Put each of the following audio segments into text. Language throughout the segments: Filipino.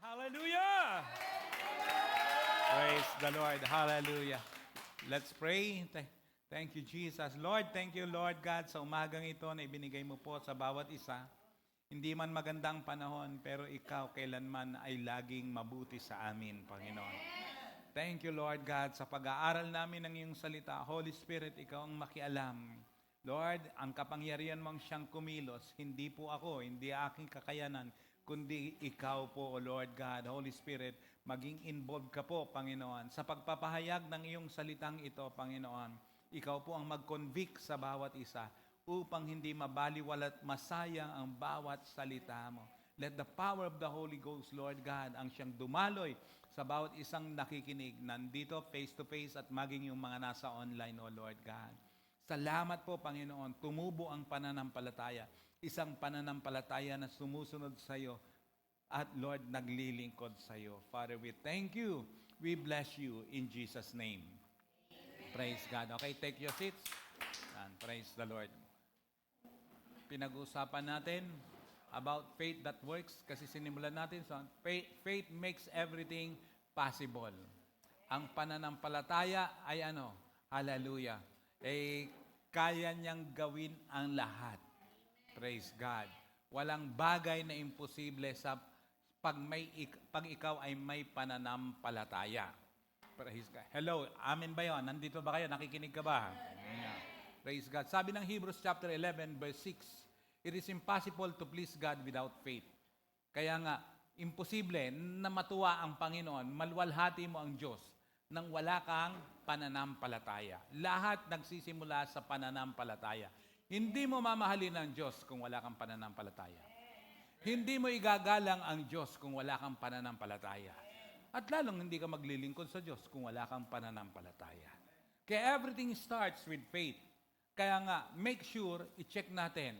Hallelujah! Praise the Lord. Hallelujah. Let's pray. Thank you, Jesus. Lord, thank you, Lord God, sa umagang ito na ibinigay mo po sa bawat isa. Hindi man magandang panahon, pero ikaw kailanman ay laging mabuti sa amin, Panginoon. Thank you, Lord God, sa pag-aaral namin ng iyong salita. Holy Spirit, ikaw ang makialam. Lord, ang kapangyarihan mong siyang kumilos, hindi po ako, hindi aking kakayanan, kundi ikaw po, O Lord God, Holy Spirit, maging involved ka po, Panginoon, sa pagpapahayag ng iyong salitang ito, Panginoon. Ikaw po ang mag-convict sa bawat isa upang hindi mabaliwala at masayang ang bawat salita mo. Let the power of the Holy Ghost, Lord God, ang siyang dumaloy sa bawat isang nakikinig, nandito face-to-face at maging yung mga nasa online, O Lord God. Salamat po, Panginoon, tumubo ang pananampalataya. Isang pananampalataya na sumusunod sa iyo at Lord, naglilingkod sa iyo. Father, we thank you. We bless you in Jesus' name. Praise God. Okay, take your seats. And praise the Lord. Pinag-uusapan natin about faith that works kasi sinimulan natin sa faith makes everything possible. Ang pananampalataya ay ano? Hallelujah. Kaya niyang gawin ang lahat. Praise God. Walang bagay na imposible sa pag ikaw ay may pananampalataya. Praise God. Hello, amen ba yun? Nandito ba kayo? Nakikinig ka ba? Yeah. Praise God. Sabi ng Hebrews chapter 11 verse 6, it is impossible to please God without faith. Kaya nga, imposible na matuwa ang Panginoon, maluwalhati mo ang Diyos nang wala kang pananampalataya. Lahat nagsisimula sa pananampalataya. Hindi mo mamahalin ang Diyos kung wala kang pananampalataya. Hindi mo igagalang ang Diyos kung wala kang pananampalataya. At lalong hindi ka maglilingkod sa Diyos kung wala kang pananampalataya. Kaya everything starts with faith. Kaya nga, make sure, i-check natin,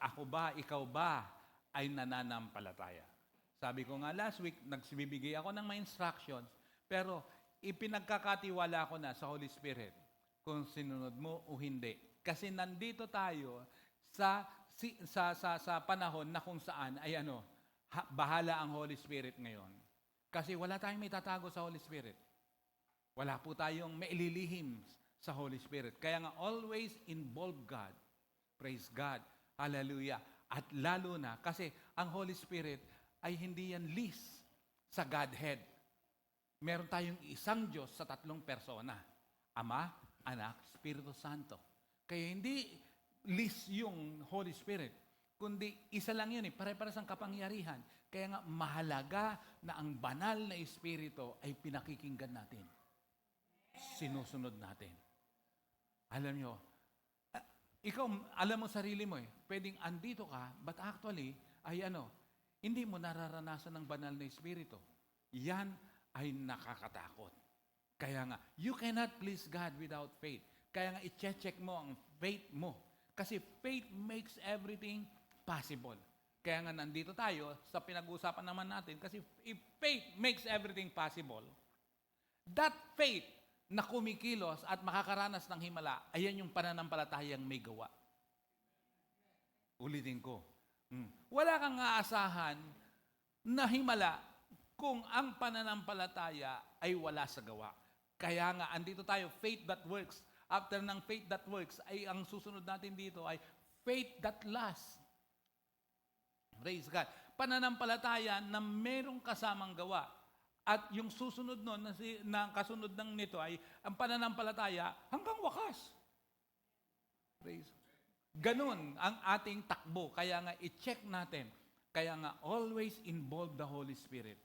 ako ba, ikaw ba, ay nananampalataya. Sabi ko nga last week, nagbibigay ako ng mga instructions, pero ipinagkakatiwala ko na sa Holy Spirit kung sinunod mo o hindi. Kasi nandito tayo sa panahon na kung saan ay bahala ang Holy Spirit ngayon. Kasi wala tayong may tatago sa Holy Spirit. Wala po tayong maililihim sa Holy Spirit. Kaya nga always involve God. Praise God. Hallelujah. At lalo na kasi ang Holy Spirit ay hindi yan list sa Godhead. Meron tayong isang Diyos sa tatlong persona. Ama, Anak, Espiritu Santo. Kaya hindi list yung Holy Spirit, kundi isa lang yun pare-pares ang kapangyarihan. Kaya nga mahalaga na ang banal na Espiritu ay pinakikinggan natin. Sinusunod natin. Alam nyo, ikaw, alam mo sarili mo pwedeng andito ka, but actually, ay hindi mo nararanasan ng banal na Espiritu. Yan ay nakakatakot. Kaya nga, you cannot please God without faith. Kaya nga, i-check mo ang faith mo. Kasi faith makes everything possible. Kaya nga, nandito tayo sa pinag-uusapan naman natin. Kasi if faith makes everything possible, that faith na kumikilos at makakaranas ng himala, ayan yung pananampalatayang may gawa. Ulitin ko. Wala kang aasahan na himala kung ang pananampalataya ay wala sa gawa. Kaya nga, andito tayo, faith that works. After ng faith that works, ay ang susunod natin dito ay faith that lasts. Praise God. Pananampalataya na merong kasamang gawa. At yung susunod nun, na kasunod ng nito ay ang pananampalataya hanggang wakas. Praise. Ganun ang ating takbo. Kaya nga, i-check natin. Kaya nga, always involve the Holy Spirit.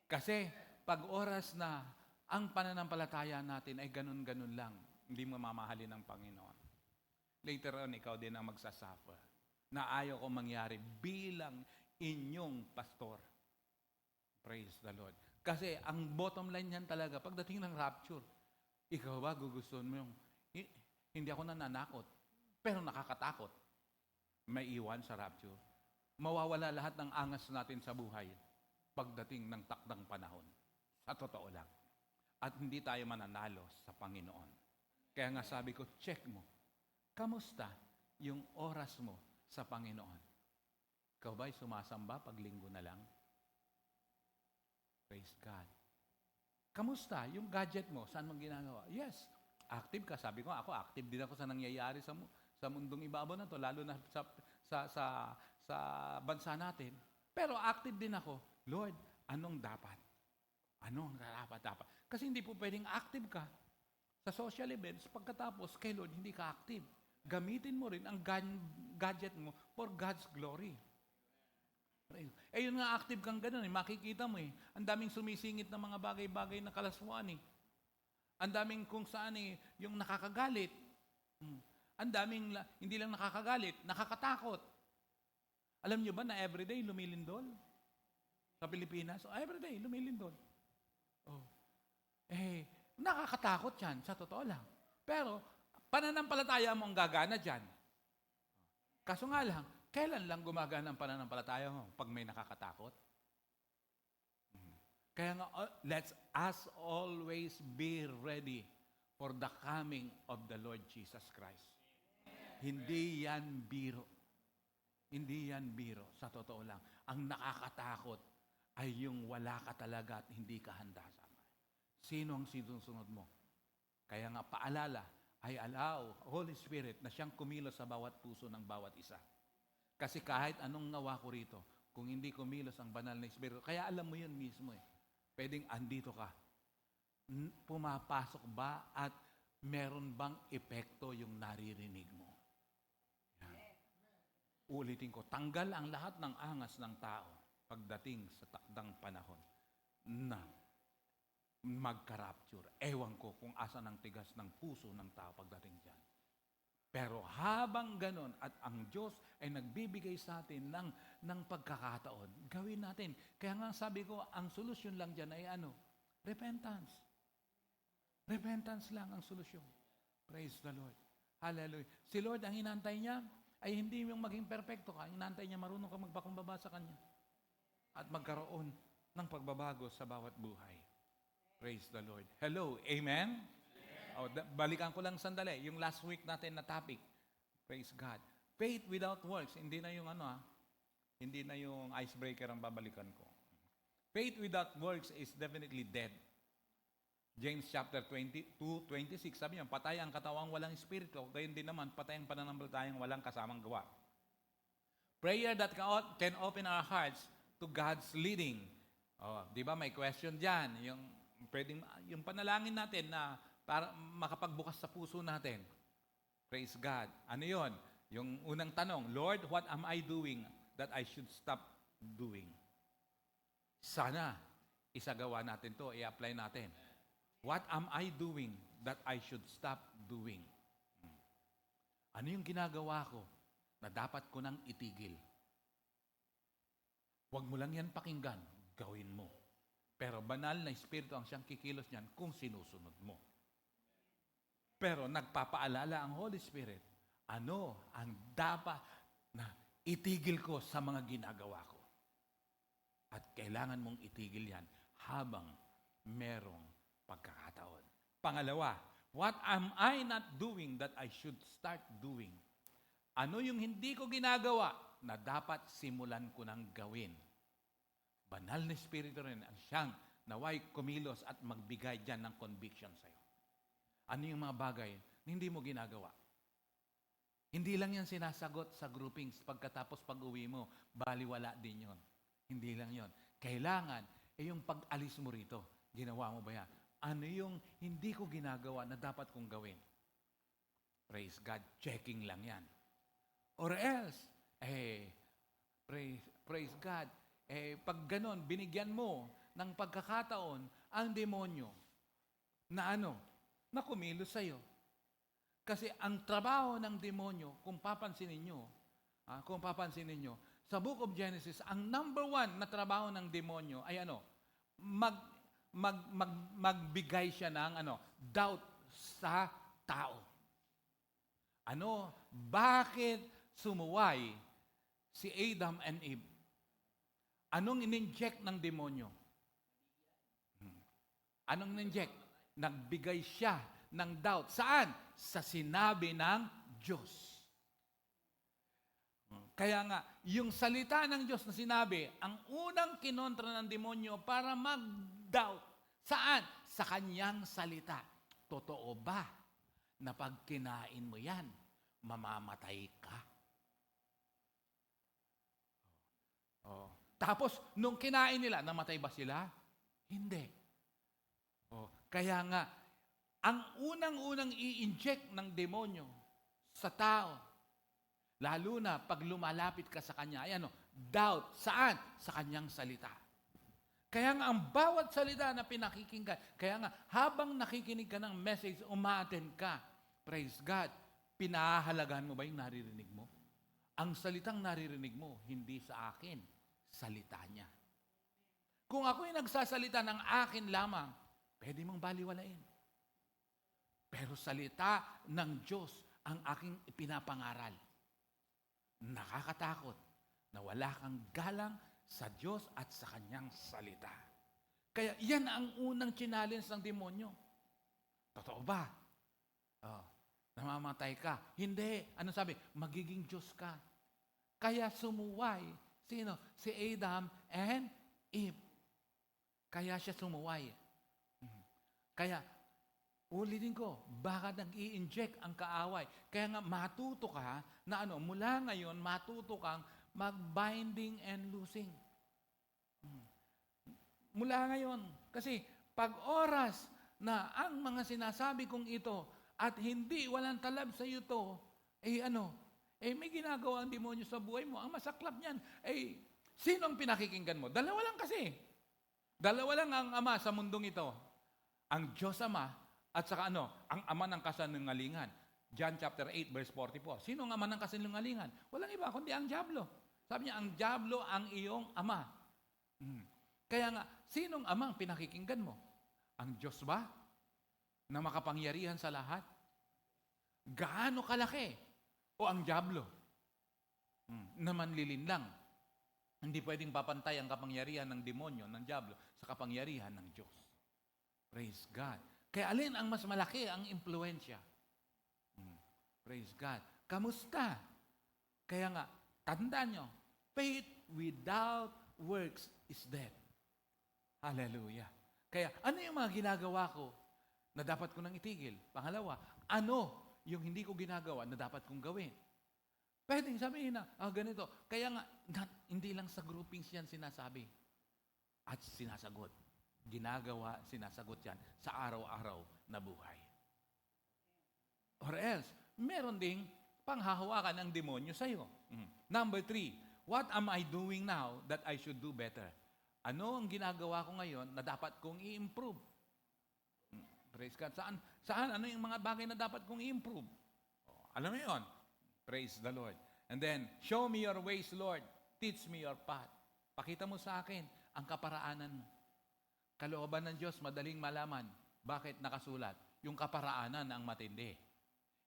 Kasi pag oras na ang pananampalataya natin ay ganun-ganun lang, hindi mo mamahalin ng Panginoon. Later on, ikaw din ang magsasuffer na ayaw ko mangyari bilang inyong pastor. Praise the Lord. Kasi ang bottom line niyan talaga, pagdating ng rapture, ikaw ba gugustuhan mo yung, hindi ako nananakot, pero nakakatakot. May iwan sa rapture. Mawawala lahat ng angas natin sa buhay pagdating ng takdang panahon. Sa totoo lang. At hindi tayo mananalo sa Panginoon. Kaya nga sabi ko, check mo. Kamusta yung oras mo sa Panginoon? Ikaw ba'y sumasamba pag linggo na lang? Praise God. Kamusta? Yung gadget mo, saan mo ginagawa? Yes, active ka. Sabi ko, ako active din ako sa nangyayari sa mundong ibabaw na to, lalo na sa bansa natin. Pero active din ako. Lord, anong dapat? Anong dapat? Kasi hindi po pwedeng active ka sa social events, pagkatapos kay Lord, hindi ka active. Gamitin mo rin ang gadget mo for God's glory. Eh yun nga, active kang ganun, makikita mo eh. Ang daming sumisingit ng mga bagay-bagay na kalaswaan eh. Ang daming kung saan eh, yung nakakagalit. Ang daming, hindi lang nakakagalit, nakakatakot. Alam nyo ba na everyday lumilindol? Sa Pilipinas, everyday lumilindol. Oh. Eh, nakakatakot yan, sa totoo lang. Pero, pananampalataya mo ang gagana dyan. Kaso nga lang, kailan lang gumagana ang pananampalataya mo? Pag may nakakatakot? Kaya nga, let's us always be ready for the coming of the Lord Jesus Christ. Hindi yan biro. Hindi yan biro, sa totoo lang. Ang nakakatakot ay yung wala ka talaga at hindi ka handa sa Ama. Sino ang sinusunod mo? Kaya nga paalala, ay allow Holy Spirit na siyang kumilos sa bawat puso ng bawat isa. Kasi kahit anong ngawa ko rito, kung hindi kumilos ang banal na Espiritu, kaya alam mo yun mismo eh. Pwedeng andito ka. Pumapasok ba at meron bang epekto yung naririnig mo? Yan. Ulitin ko, tanggal ang lahat ng angas ng tao pagdating sa takdang panahon na magka-rapture. Ewan ko kung asan ang tigas ng puso ng tao pagdating dyan. Pero habang ganon at ang Diyos ay nagbibigay sa atin ng pagkakataon, gawin natin. Kaya nga sabi ko, ang solusyon lang dyan ay ano? Repentance. Repentance lang ang solusyon. Praise the Lord. Hallelujah. Si Lord, ang hinantay niya ay hindi yung maging perfecto ka. Ang hinantay niya, marunong ka magpakumbaba sa Kanya. At magkaroon ng pagbabago sa bawat buhay. Praise the Lord. Hello. Amen? Balikan ko lang sandali. Yung last week natin na topic. Praise God. Faith without works. Hindi na yung hindi na yung icebreaker ang babalikan ko. Faith without works is definitely dead. James chapter 22:26, sabi niya, patay ang katawang walang espiritu. Gayon din naman, patay ang pananampalatayang walang kasamang gawa. Prayer that can open our hearts to God's leading. Di ba may question dyan? Yung panalangin natin na para makapagbukas sa puso natin. Praise God. Ano yon? Yung unang tanong, Lord, what am I doing that I should stop doing? Sana, isagawa natin to, i-apply natin. What am I doing that I should stop doing? Ano yung ginagawa ko na dapat ko nang itigil? Huwag mo lang yan pakinggan, gawin mo. Pero banal na Espiritu ang siyang kikilos niyan kung sinusunod mo. Pero nagpapaalala ang Holy Spirit, ano ang dapat na itigil ko sa mga ginagawa ko. At kailangan mong itigil yan habang merong pagkakataon. Pangalawa, what am I not doing that I should start doing? Ano yung hindi ko ginagawa na dapat simulan ko nang gawin? Banal na Espiritu rin ang siyang naway kumilos at magbigay dyan ng conviction sa'yo. Ano yung mga bagay na hindi mo ginagawa? Hindi lang yan sinasagot sa groupings pagkatapos pag-uwi mo, baliwala din yon. Hindi lang yon. Kailangan, yung pag-alis mo rito, ginawa mo ba yan? Ano yung hindi ko ginagawa na dapat kong gawin? Praise God, checking lang yan. Or else, praise God, pag ganon, binigyan mo ng pagkakataon ang demonyo na na kumilos sa'yo. Kasi ang trabaho ng demonyo, kung papansinin nyo, sa Book of Genesis, ang number 1 na trabaho ng demonyo ay magbigay siya ng doubt sa tao. Bakit sumuway si Adam and Eve? Anong in-inject ng demonyo? Anong in-inject? Nagbigay siya ng doubt. Saan? Sa sinabi ng Diyos. Kaya nga, yung salita ng Diyos na sinabi, ang unang kinontra ng demonyo para mag-doubt. Saan? Sa kanyang salita. Totoo ba na pag kinain mo yan, mamamatay ka? Oh. Tapos, nung kinain nila, namatay ba sila? Hindi. Oh. Kaya nga, ang unang-unang i-inject ng demonyo sa tao, lalo na pag lumalapit ka sa kanya, ay doubt. Saan? Sa kanyang salita. Kaya nga, ang bawat salita na pinakikinggan, kaya nga, habang nakikinig ka ng message, umaattend ka. Praise God. Pinahahalagahan mo ba yung naririnig mo? Ang salitang naririnig mo, hindi sa akin, salita niya. Kung ako'y nagsasalita ng akin lamang, pwede mong baliwalain. Pero salita ng Diyos ang aking ipinapangaral. Nakakatakot na wala kang galang sa Diyos at sa kanyang salita. Kaya yan ang unang challenge ng demonyo. Totoo ba? Oh, namamatay ka. Hindi. Ano sabi? Magiging Diyos ka. Kaya sumuway. Sino? Si Adam and Eve. Kaya siya sumuway. Kaya, ulitin ko, baka nag-i-inject ang kaaway. Kaya nga matuto ka na mula ngayon, matuto kang mag-binding and loosing. Mula ngayon. Kasi pag oras na ang mga sinasabi kong ito at hindi walang talab sa iyo to, may ginagawa ang demonyo sa buhay mo. Ang masaklap niyan, sino ang pinakikinggan mo? Dalawa lang kasi. Dalawa lang ang ama sa mundong ito. Ang Diyos Ama at saka ang ama ng kasinungalingan. John chapter 8 verse 44. Sino ang ama ng kasinungalingan? Walang iba kundi ang diablo. Sabi niya, ang diablo ang iyong ama. Kaya nga, sinong amang pinakikinggan mo? Ang Diyos ba? Na makapangyarihan sa lahat? Gaano kalaki? O ang diablo? Na manlilin lang. Hindi pwedeng papantay ang kapangyarihan ng demonyo, ng diablo, sa kapangyarihan ng Diyos. Praise God. Kaya alin ang mas malaki ang impluensya? Praise God. Kamusta? Kaya nga, tandaan nyo, faith without works is dead. Hallelujah. Kaya ano yung mga ginagawa ko na dapat ko nang itigil? Pangalawa, ano yung hindi ko ginagawa na dapat kong gawin? Pwedeng sabihin na, ganito. Kaya nga, hindi lang sa groupings yan sinasabi. At sinasagot. Ginagawa, sinasagot yan sa araw-araw na buhay. Or else, meron ding panghahawakan ng demonyo sa'yo. Number 3, what am I doing now that I should do better? Ano ang ginagawa ko ngayon na dapat kong i-improve? Praise God. Saan? Ano yung mga bagay na dapat kong i-improve? Alam mo yun? Praise the Lord. And then, show me your ways, Lord. Teach me your path. Pakita mo sa akin ang kaparaanan mo. Kalooban ng Diyos, madaling malaman. Bakit nakasulat? Yung kaparaanan ang matindi.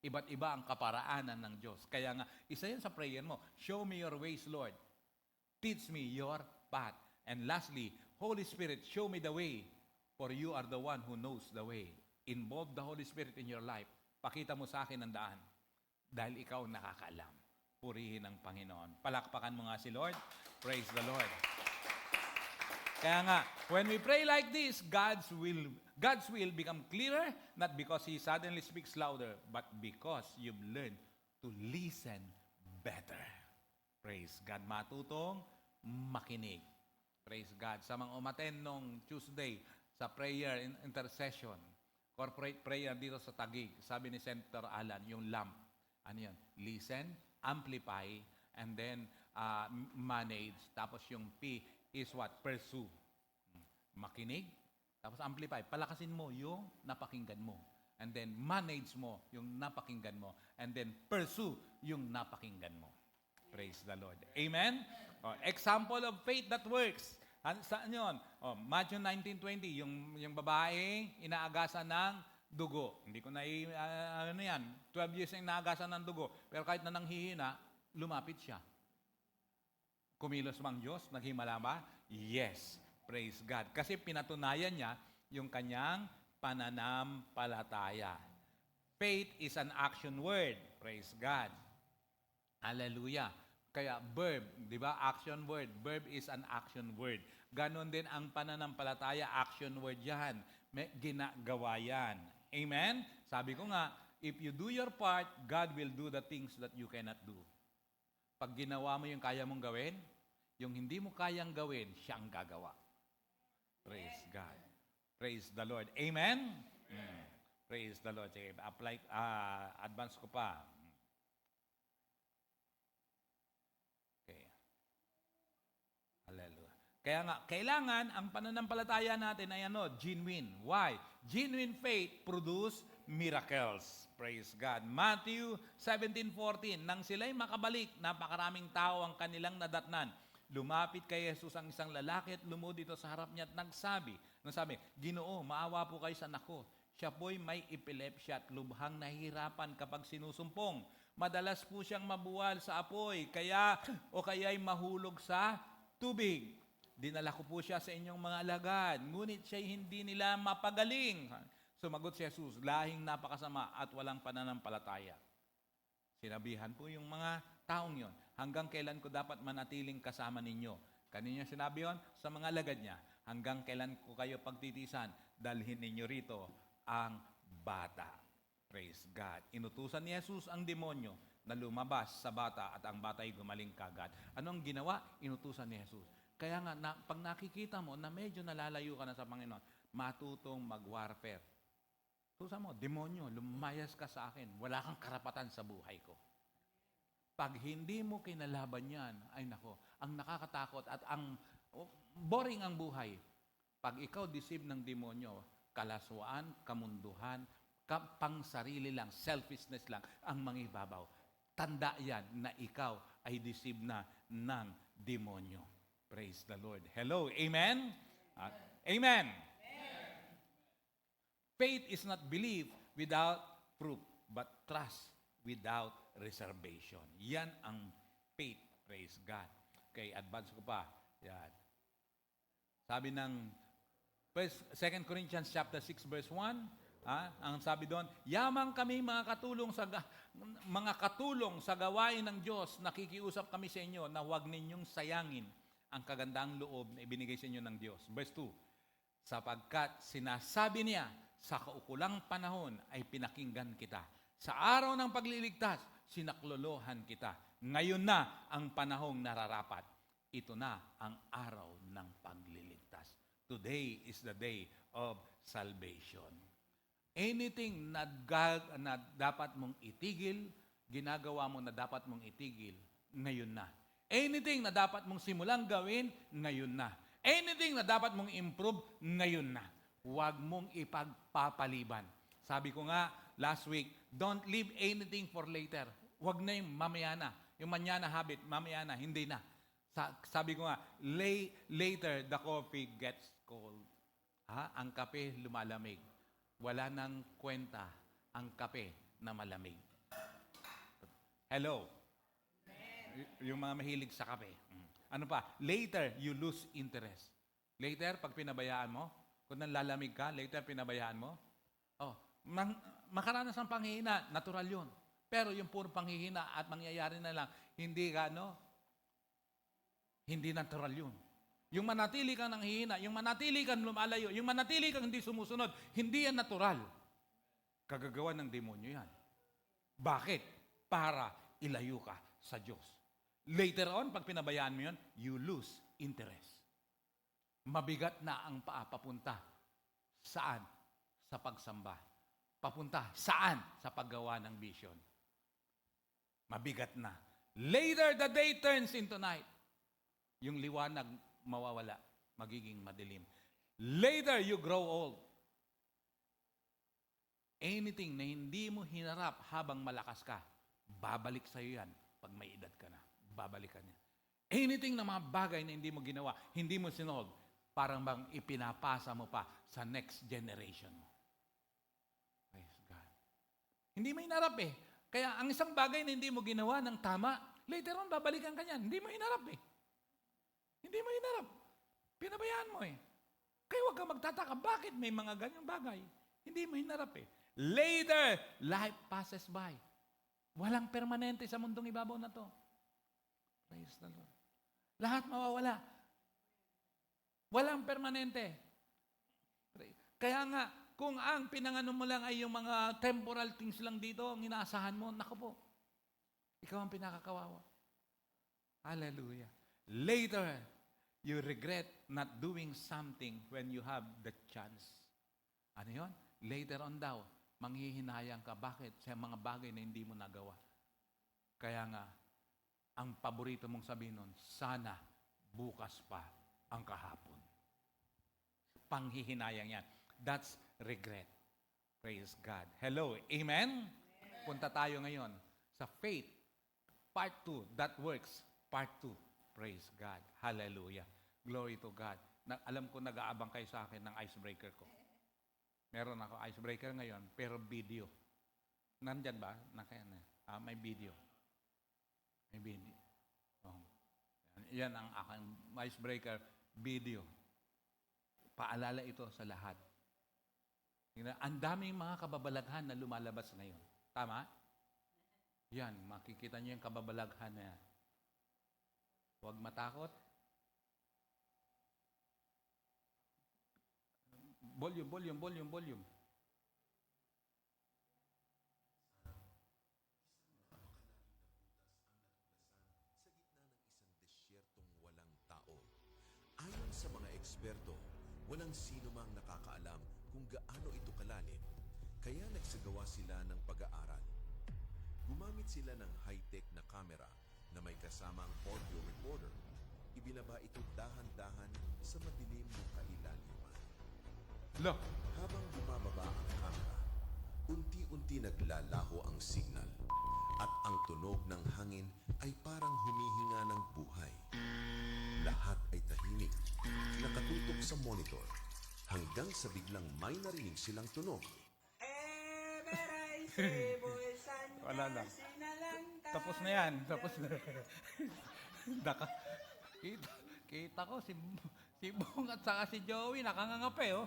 Iba't iba ang kaparaanan ng Diyos. Kaya nga, isa yan sa prayer mo. Show me your ways, Lord. Teach me your path. And lastly, Holy Spirit, show me the way. For you are the one who knows the way. Involve the Holy Spirit in your life. Pakita mo sa akin ang daan. Dahil ikaw nakakaalam. Purihin ang Panginoon. Palakpakan mo nga si Lord. Praise the Lord. Kaya nga, when we pray like this, God's will become clearer, not because He suddenly speaks louder, but because you've learned to listen better. Praise God. Matutong makinig. Praise God. Sa mga umaten nung Tuesday, sa prayer intercession, corporate prayer dito sa Taguig, sabi ni Senator Alan, yung LAMP. Ano yun? Listen, amplify, and then manage. Tapos yung P is what? Pursue. Makinig, tapos amplify. Palakasin mo yung napakinggan mo. And then manage mo yung napakinggan mo. And then pursue yung napakinggan mo. Praise the Lord. Amen? Example of faith that works. Saan yun? Matthew 19:20, yung babaeng inaagasan ng dugo. Hindi ko na, 12 years yung inaagasan ng dugo. Pero kahit na nanghihina, lumapit siya. Kumilos mang Diyos, naghimala ba? Yes. Praise God. Kasi pinatunayan niya yung kanyang pananampalataya. Faith is an action word. Praise God. Hallelujah. Kaya verb, di ba? Action word. Verb is an action word. Ganon din ang pananampalataya, action word yan. May ginagawa yan. Amen? Sabi ko nga, if you do your part, God will do the things that you cannot do. Pag ginawa mo yung kaya mong gawin, yung hindi mo kayang gawin, siyang gagawa. Praise God. Praise the Lord. Amen? Praise the Lord. Sige, apply, advance ko pa. Okay. Hallelujah. Kaya nga, kailangan ang pananampalataya natin ay genuine. Why? Genuine faith produce miracles. Praise God. Matthew 17:14, nang sila'y makabalik, napakaraming tao ang kanilang nadatnan. Lumapit kay Jesus ang isang lalaki at lumuhod dito sa harap niya at nagsabi, Ginoo, maawa po kayo sa anak ko. Siya po'y may epilepsya at lubhang nahihirapan kapag sinusumpong. Madalas po siyang mabuwal sa apoy, kaya'y mahulog sa tubig. Dinala ko po siya sa inyong mga alagad, ngunit siya'y hindi nila mapagaling. Sumagot si Jesus, lahing napakasama at walang pananampalataya. Sinabihan po yung mga taong yon, hanggang kailan ko dapat manatiling kasama ninyo? Kanina sinabi yon sa mga alagad niya, hanggang kailan ko kayo pagtitisan, dalhin ninyo rito ang bata. Praise God. Inutusan ni Jesus ang demonyo na lumabas sa bata at ang bata ay gumaling kagad. Ano ang ginawa? Inutusan ni Jesus. Kaya nga, pag nakikita mo na medyo nalalayo ka na sa Panginoon, matutong mag-warfare. Tusa mo, demonyo, lumayas ka sa akin. Wala kang karapatan sa buhay ko. Pag hindi mo kinalaban yan, ay nako, ang nakakatakot at ang boring ang buhay. Pag ikaw deceive ng demonyo, kalaswaan, kamunduhan, pang sarili lang, selfishness lang, ang mangibabaw. Tanda yan na ikaw ay deceive na ng demonyo. Praise the Lord. Hello, amen? Amen. Faith is not belief without proof, but trust without reservation. Yan ang faith. Praise God. Okay, advance ko pa. Yan. Sabi ng 2 Corinthians chapter 6 verse 1, ang sabi doon, yamang kami mga katulong sa gawain ng Diyos, nakikiusap kami sa inyo na huwag ninyong sayangin ang kagandang loob na ibinigay sa inyo ng Diyos. Verse 2, sapagkat sinasabi niya, sa kaukulang panahon ay pinakinggan kita. Sa araw ng pagliligtas, sinaklolohan kita. Ngayon na ang panahong nararapat. Ito na ang araw ng pagliligtas. Today is the day of salvation. Anything na dapat mong itigil, ginagawa mo na dapat mong itigil, ngayon na. Anything na dapat mong simulang gawin, ngayon na. Anything na dapat mong improve, ngayon na. Huwag mong ipagpapaliban. Sabi ko nga last week, don't leave anything for later. Huwag na yung mamaya na. Yung manyana habit, mamaya na, hindi na. Sabi ko nga, later the coffee gets cold. Ang kape lumalamig. Wala nang kwenta ang kape na malamig. Hello? Yung mga mahilig sa kape. Ano pa? Later, you lose interest. Later, pag pinabayaan mo, kung nanlalamig ka, later pinabayaan mo, makaranas ng panghihina, natural yun. Pero yung puro panghihina at mangyayari na lang, hindi natural yun. Yung manatili kang nanghihina, yung manatili kang lumalayo, yung manatili kang hindi sumusunod, hindi yan natural. Kagagawa ng demonyo yan. Bakit? Para ilayo ka sa Diyos. Later on, pag pinabayaan mo yun, you lose interest. Mabigat na ang paa papunta. Saan? Sa pagsamba. Papunta. Saan? Sa paggawa ng vision. Mabigat na. Later, the day turns into night. Yung liwanag mawawala. Magiging madilim. Later, you grow old. Anything na hindi mo hinarap habang malakas ka, babalik sa'yo yan pag may edad ka na. Babalikan niya. Anything na mga bagay na hindi mo ginawa, hindi mo sinolve, parang bang ipinapasa mo pa sa next generation mo. Praise God. Hindi mo hinarap eh. Kaya ang isang bagay na hindi mo ginawa ng tama, later on, babalikan ka niyan. Hindi mo hinarap eh. Hindi mo hinarap. Pinabayaan mo eh. Kaya huwag ka magtataka, bakit may mga ganyang bagay? Hindi mo hinarap eh. Later, life passes by. Walang permanente sa mundong ibabaw na to. Praise the Lord. Lahat mawawala. Walang permanente. Kaya nga, kung ang pinangano mo lang ay yung mga temporal things lang dito, ang inaasahan mo, naku po, ikaw ang pinakakawawa. Hallelujah. Later, you regret not doing something when you have the chance. Ano yun? Later on daw, manghihinayang ka. Bakit? Sa mga bagay na hindi mo nagawa. Kaya nga, ang paborito mong sabihin nun, sana bukas pa ang kahapon. Panghihinayang yan. That's regret. Praise God. Hello. Amen? Punta tayo ngayon sa faith. Part 2. That works. Part 2. Praise God. Hallelujah. Glory to God. Alam ko nag-aabang kayo sa akin ng icebreaker ko. Meron ako icebreaker ngayon, pero video. Nandyan ba? May video. May video. Oh. Yan ang aking icebreaker video. Paalala ito sa lahat. Ang daming mga kababalaghan na lumalabas ngayon. Tama? Yan, makikita niyo yung kababalaghan na yan. Huwag matakot. Volume. Walang tao. Ayon sa mga eksperto, walang sino mang nakakaalam kung gaano ito kalalim. Kaya nagsagawa sila ng pag-aaral. Gumamit sila ng high-tech na kamera na may kasamang audio recorder. Ibinaba ito dahan-dahan sa madilim na kailaliman. Look. Habang bumababa ang kamera, unti-unti naglalaho ang signal at ang tunog ng hangin ay parang humihinga ng buhay. Lahat ay tahimik, nakatutok sa monitor, hanggang sa biglang may narinig silang tunog. Wala lang. Tapos na yan. Tapos na. Kita ko si Bong at saka si Joey nakangangape, oh.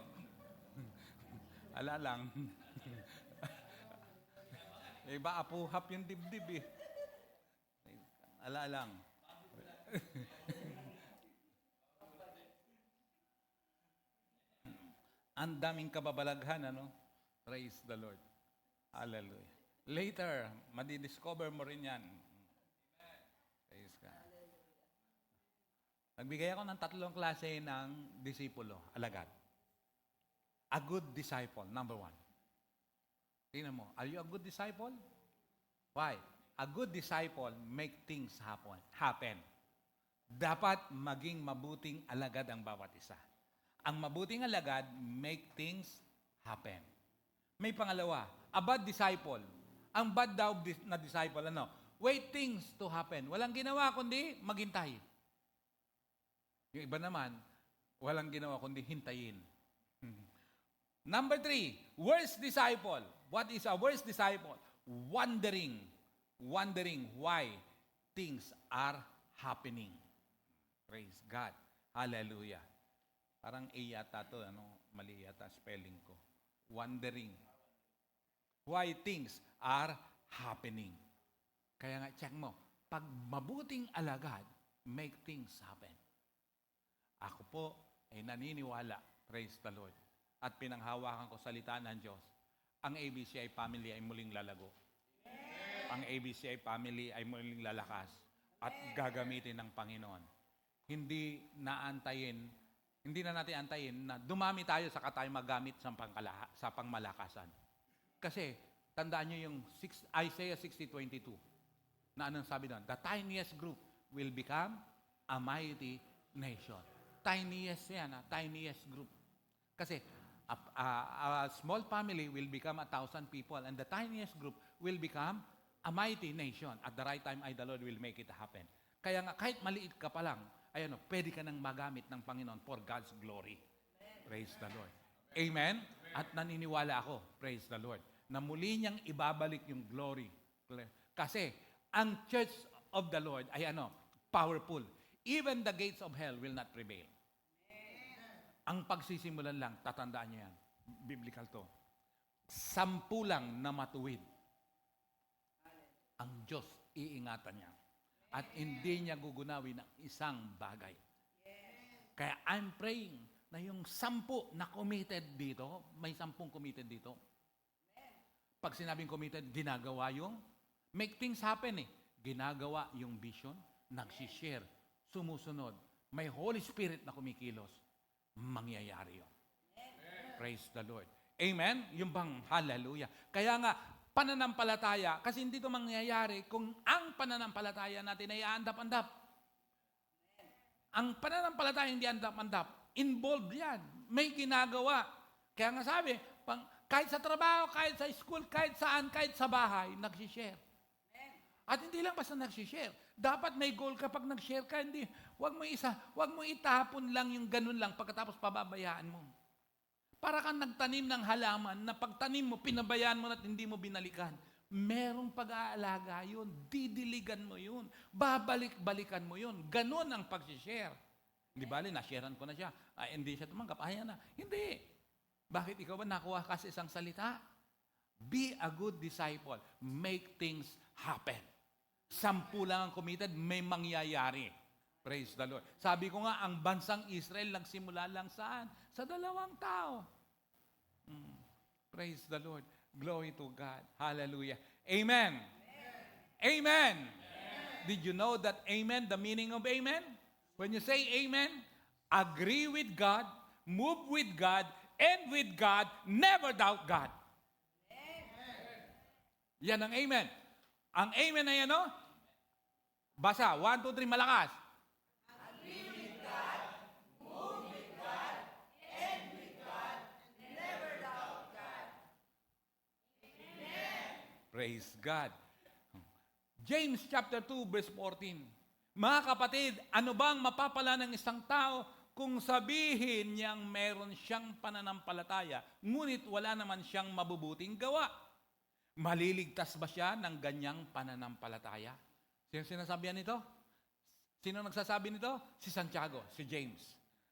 Ala lang. Iba apuhap yung dibdib, eh. Ala lang. Ang daming kababalaghan, ano? Praise the Lord. Hallelujah. Later, madidiscover mo rin yan. Praise God. Nagbigay ako ng 3 klase ng disipulo, alagad. A good disciple, number 1. Tingnan mo, are you a good disciple? Why? A good disciple make things happen. Dapat maging mabuting alagad ang bawat isa. Ang mabuting alagad make things happen. May pangalawa, a bad disciple. Ang bad daw na disciple, wait things to happen. Walang ginawa kundi maghintay. Yung iba naman, walang ginawa kundi hintayin. Number 3, worst disciple. What is a worst disciple? Wondering why things are happening. Praise God. Hallelujah. Parang A yata to, mali yata spelling ko. Wondering why things are happening. Kaya nga, check mo, pag mabuting alagad, make things happen. Ako po ay naniniwala, praise the Lord, at pinanghawakan ko salita ng Diyos, ang ABCI family ay muling lalago. Ang ABCI family ay muling lalakas at gagamitin ng Panginoon. Hindi na natin antayin na dumami tayo saka tayo magamit sa pangmalakasan. Kasi, tandaan nyo yung Isaiah 60:22 na anong sabi doon? The tiniest group will become a mighty nation. Tiniest yan, tiniest group. Kasi, a small family will become 1,000 people and the tiniest group will become a mighty nation. At the right time, the Lord will make it happen. Kaya nga, kahit maliit ka pa lang, pwede ka nang magamit ng Panginoon for God's glory. Praise the Lord. Amen? At naniniwala ako, praise the Lord, na muli niyang ibabalik yung glory. Kasi, ang church of the Lord ay powerful. Even the gates of hell will not prevail. Ang pagsisimulan lang, tatandaan niyo yan. Biblical to. 10 lang na matuwid. Ang Diyos, iingatan niya. At hindi niya gugunawin ang isang bagay. Kaya I'm praying na yung 10 na committed dito, may 10 committed dito. Pag sinabing committed, ginagawa yung make things happen eh. Ginagawa yung vision, nagsishare, sumusunod. May Holy Spirit na kumikilos, mangyayari yun. Praise the Lord. Amen? Yung bang hallelujah. Kaya nga, pananampalataya, kasi hindi ito mangyayari kung ang pananampalataya natin ay andap-andap. Ang pananampalataya hindi andap-andap. Involved yan. May ginagawa. Kaya nga sabi, kahit sa trabaho, kahit sa school, kahit saan, kahit sa bahay, nagsishare. At hindi lang basta nagsishare. Dapat may goal kapag nag-share ka. Hindi, wag mo itapon lang yung ganun lang pagkatapos pababayaan mo. Para kang nagtanim ng halaman na pagtanim mo, pinabayaan mo at hindi mo binalikan. Merong pag-aalaga yun. Didiligan mo yun. Babalik-balikan mo yun. Ganun ang pag-share. Hindi bali, na-sharean ko na siya. Ay, hindi siya tumanggap. Ayan na. Hindi. Bakit ikaw ba nakuha ka sa isang salita? Be a good disciple. Make things happen. 10 lang ang committed, may mangyayari. Praise the Lord. Sabi ko nga, ang bansang Israel nagsimula lang saan? Sa 2 tao. Praise the Lord. Glory to God. Hallelujah. Amen. Amen. Did you know that amen, the meaning of amen? When you say amen, agree with God, move with God, and with God, never doubt God. Yan ang amen. Ang amen na yan, no? Basa, 1, 2, 3, malakas. Praise God. James chapter 2 verse 14. Mga kapatid, ano bang mapapala ng isang tao kung sabihin niyang meron siyang pananampalataya, ngunit wala naman siyang mabubuting gawa? Maliligtas ba siya ng ganyang pananampalataya? Sino sinasabihan nito? Sino nagsasabi nito? Si Santiago, si James.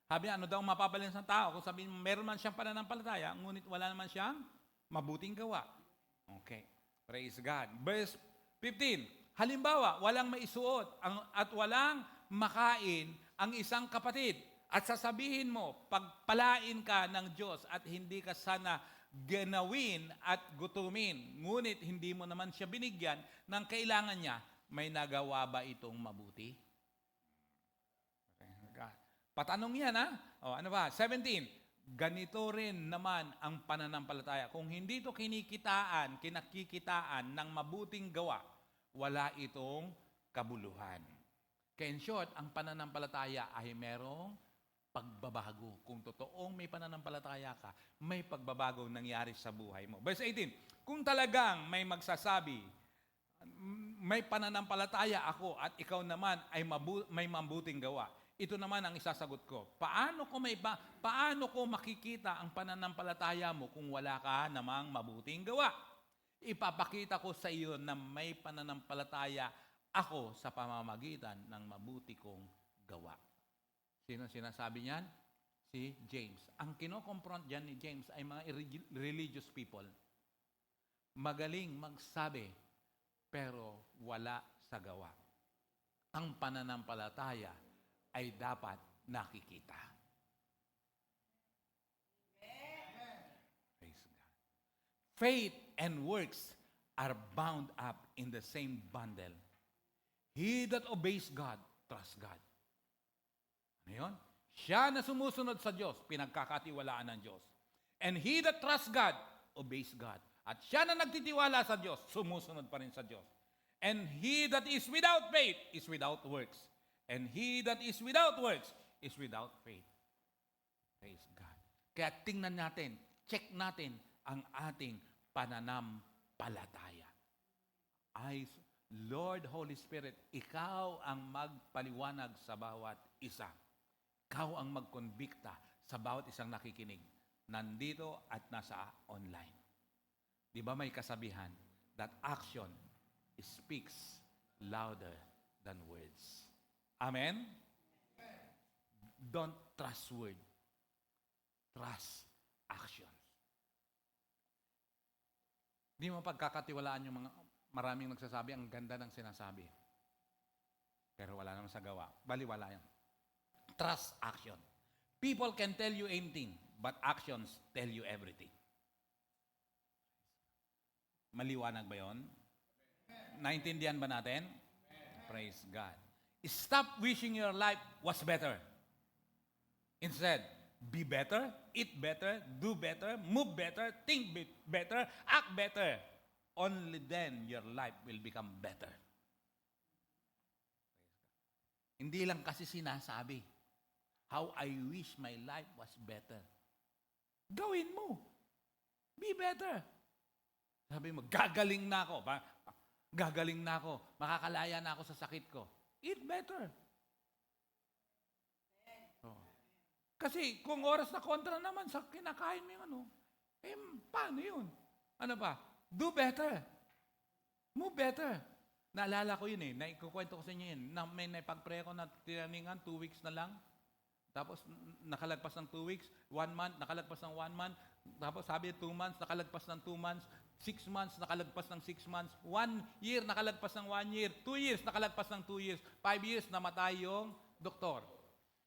Sabi niya, ano daw mapapala ng isang tao kung sabihin meron man siyang pananampalataya, ngunit wala naman siyang mabuting gawa? Okay. Praise God. Verse 15. Halimbawa, walang maisuot at walang makain ang isang kapatid. At sasabihin mo, pagpalain ka ng Diyos at hindi ka sana ganawin at gutumin. Ngunit hindi mo naman siya binigyan ng kailangan niya. May nagawa ba itong mabuti? Patanong yan, ha? O, ano ba? 17. Ganito rin naman ang pananampalataya. Kung hindi ito kinakikitaan ng mabuting gawa, wala itong kabuluhan. Kaya in short, ang pananampalataya ay merong pagbabago. Kung totoong may pananampalataya ka, may pagbabago nangyari sa buhay mo. Verse 18, kung talagang may magsasabi, may pananampalataya ako at ikaw naman ay may mabuting gawa, ito naman ang isasagot ko. Paano ko makikita ang pananampalataya mo kung wala ka namang mabuting gawa? Ipapakita ko sa iyo na may pananampalataya ako sa pamamagitan ng mabuti kong gawa. Sino sinasabi niyan? Si James. Ang kinoconfront diyan ni James ay mga religious people. Magaling magsabi, pero wala sa gawa. Ang pananampalataya ay dapat nakikita. Praise God. Faith and works are bound up in the same bundle. He that obeys God, trusts God. Ano yun? Siya na sumusunod sa Diyos, pinagkakatiwalaan ng Diyos. And he that trusts God, obeys God. At siya na nagtitiwala sa Diyos, sumusunod pa rin sa Diyos. And he that is without faith is without works. And he that is without works is without faith. Praise God. Kaya tingnan natin, check natin ang ating pananampalataya. Lord Holy Spirit, ikaw ang magpaliwanag sa bawat isa. Ikaw ang magkonbikta sa bawat isang nakikinig. Nandito at nasa online. Di ba may kasabihan that action speaks louder than words. Amen? Don't trust word. Trust actions. Di mo pagkakatiwalaan yung mga maraming nagsasabi, ang ganda ng sinasabi. Pero wala naman sa gawa. Baliwala yan. Trust action. People can tell you anything, but actions tell you everything. Maliwanag ba yun? Naintindihan ba natin? Praise God. Stop wishing your life was better. Instead, be better, eat better, do better, move better, think better, act better. Only then your life will become better. Hindi lang kasi sinasabi, how I wish my life was better. Gawin mo. Be better. Sabi mo, gagaling na ako. Gagaling na ako. Makakalaya na ako sa sakit ko. Eat better. Oh. Kasi kung oras na kontra naman sa kinakain mo yung ano, paano yun? Ano ba? Do better. Move better. Naalala ko yun naikukwento ko sa inyo yun, na may naipag-pray ko na tinaningan, 2 weeks na lang. Tapos nakalagpas ng 2 weeks, 1 month, nakalagpas ng 1 month. Tapos sabi 2 months, nakalagpas ng 2 months. 6 months, nakalagpas ng 6 months. 1 year, nakalagpas ng 1 year. 2 years, nakalagpas ng 2 years. 5 years, namatay yung doktor.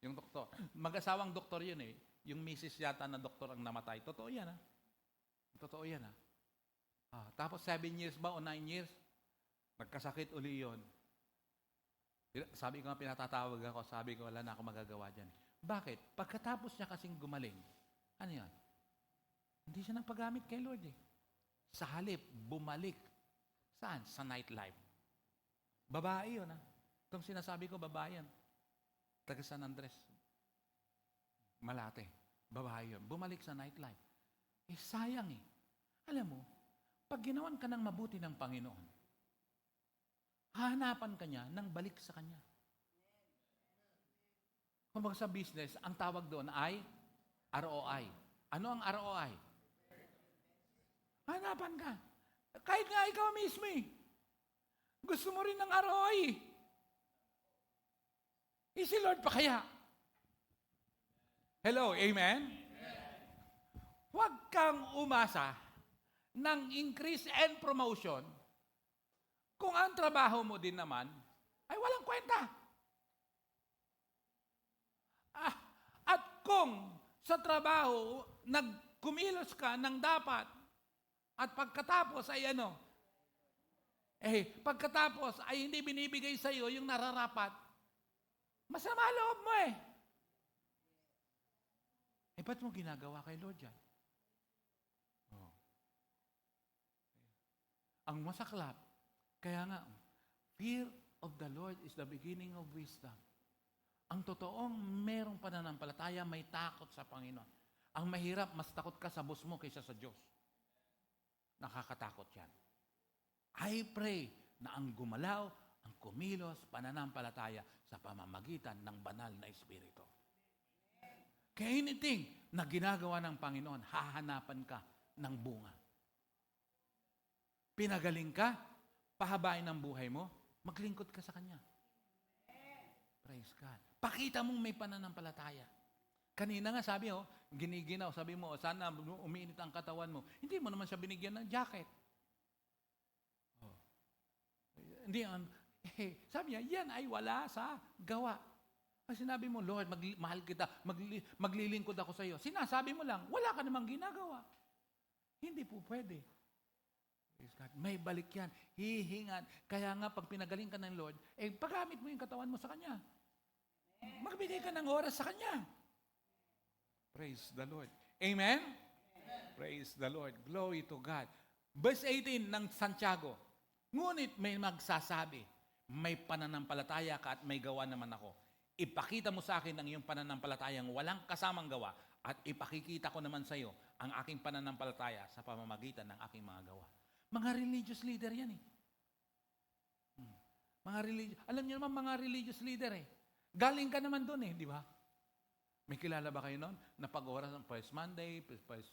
Yung doktor. Mag-asawang doktor yun Yung misis yata na doktor ang namatay. Totoo yan Totoo yan tapos 7 years ba o 9 years, nagkasakit uli yun. Sabi ko nga, pinatatawag ako, sabi ko, wala na ako magagawa dyan. Bakit? Pagkatapos niya kasing gumaling, ano yan? Hindi siya nagpagamit kay Lord Sa halip, bumalik. Saan? Sa nightlife. Babae yun Itong sinasabi ko, babae yan. Taga San Andres. Malate. Babae yun. Bumalik sa nightlife. Sayang Alam mo, pag ginawan ka ng mabuti ng Panginoon, hahanapan ka niya ng balik sa Kanya. Kung sa business, ang tawag doon ay ROI. Ano ang ROI? Hanapan ka. Kahit nga ikaw mismo gusto mo rin ng ROI. Si Lord pa kaya? Hello, amen? Huwag kang umasa ng increase and promotion kung ang trabaho mo din naman ay walang kwenta. At kung sa trabaho, nagkumilos ka ng dapat at pagkatapos ay pagkatapos ay hindi binibigay sa iyo yung nararapat, masama loob mo ba't mo ginagawa kay Lord yan? Ang masaklap, kaya nga, fear of the Lord is the beginning of wisdom. Ang totoong merong pananampalataya, may takot sa Panginoon. Ang mahirap, mas takot ka sa boss mo kaysa sa Diyos. Nakakatakot yan. I pray na ang gumalaw, ang kumilos, pananampalataya sa pamamagitan ng banal na Espiritu. Kaya anything na ginagawa ng Panginoon, hahanapan ka ng bunga. Pinagaling ka, pahabain ang buhay mo, maglingkod ka sa Kanya. Praise God. Pakita mong may pananampalataya. Kanina nga sabi giniginaw, sabi mo, sana umiinit ang katawan mo. Hindi mo naman siya binigyan ng jacket. Hindi, sabi niya, yan ay wala sa gawa. Kasi sinabi mo, Lord, mahal kita, maglilingkod ako sa iyo. Sinasabi mo lang, wala ka namang ginagawa. Hindi po pwede. God, may balik yan. Hihingan. Kaya nga, pag pinagaling ka ng Lord, paggamit mo yung katawan mo sa Kanya. Magbigay ka ng oras sa Kanya. Praise the Lord. Amen? Praise the Lord. Glory to God. Verse 18 ng Santiago. Ngunit may magsasabi, may pananampalataya ka at may gawa naman ako. Ipakita mo sa akin ang iyong pananampalatayang walang kasamang gawa at ipakikita ko naman sa iyo ang aking pananampalataya sa pamamagitan ng aking mga gawa. Mga religious leader yan alam niyo naman mga religious leader Galing ka naman doon di ba? May kilala ba kayo noon? Na pag-oras ng first Monday, first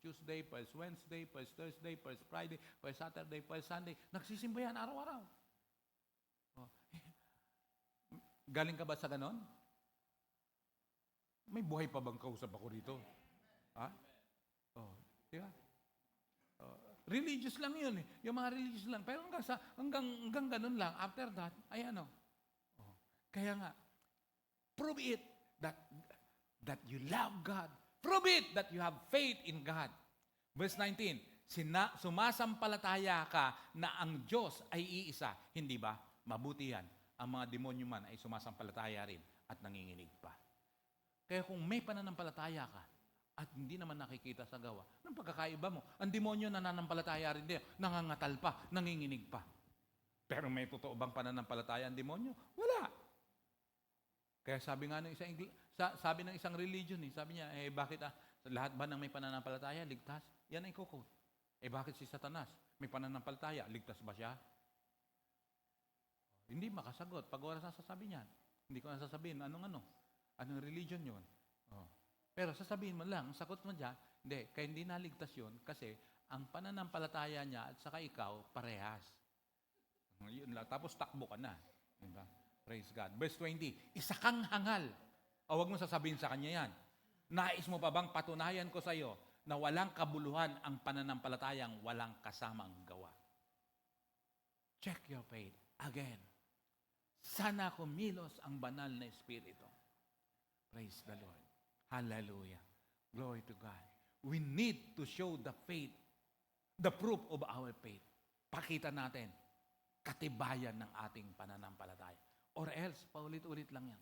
Tuesday, first Wednesday, first Thursday, first Friday, first Saturday, first Sunday. Nagsisimba yan araw-araw. Galing ka ba sa ganon? May buhay pa bang kausap ako rito? Di ba? Religious lang yun Yung mga religious lang. Pero hanggang ganun lang. After that, ay Kaya nga, prove it that you love God. Prove it that you have faith in God. Verse 19, sumasampalataya ka na ang Diyos ay iisa. Hindi ba? Mabuti yan. Ang mga demonyo man ay sumasampalataya rin at nanginginig pa. Kaya kung may pananampalataya ka at hindi naman nakikita sa gawa, anong pagkakaiba mo? Ang demonyo nananampalataya rin din, nangangatal pa, nanginginig pa. Pero may totoo bang pananampalataya ang demonyo? Wala. Kaya sabi nga ng isang religion, sabi niya, bakit lahat ba ng may pananampalataya ligtas? Yan ay quote. Bakit si Satanas may pananampalataya, ligtas ba siya? Hindi makasagot. Pag oras na sasabi niyan, hindi ko na sasabihin, anong religion yun? Pero sasabihin mo lang, ang sagot mo dyan, kaya hindi naligtas yun kasi ang pananampalataya niya at saka ikaw, parehas. Yun lang. Tapos takbo ka na. Diba? Praise God. Verse 20, isa kang hangal. Huwag mo sasabihin sa kanya yan. Nais mo pa bang patunayan ko sa iyo na walang kabuluhan ang pananampalatayang walang kasamang gawa? Check your faith again. Sana kumilos ang banal na Espiritu. Praise the Lord. Hallelujah. Glory to God. We need to show the faith, the proof of our faith. Pakita natin katibayan ng ating pananampalataya. Or else, paulit-ulit lang yan.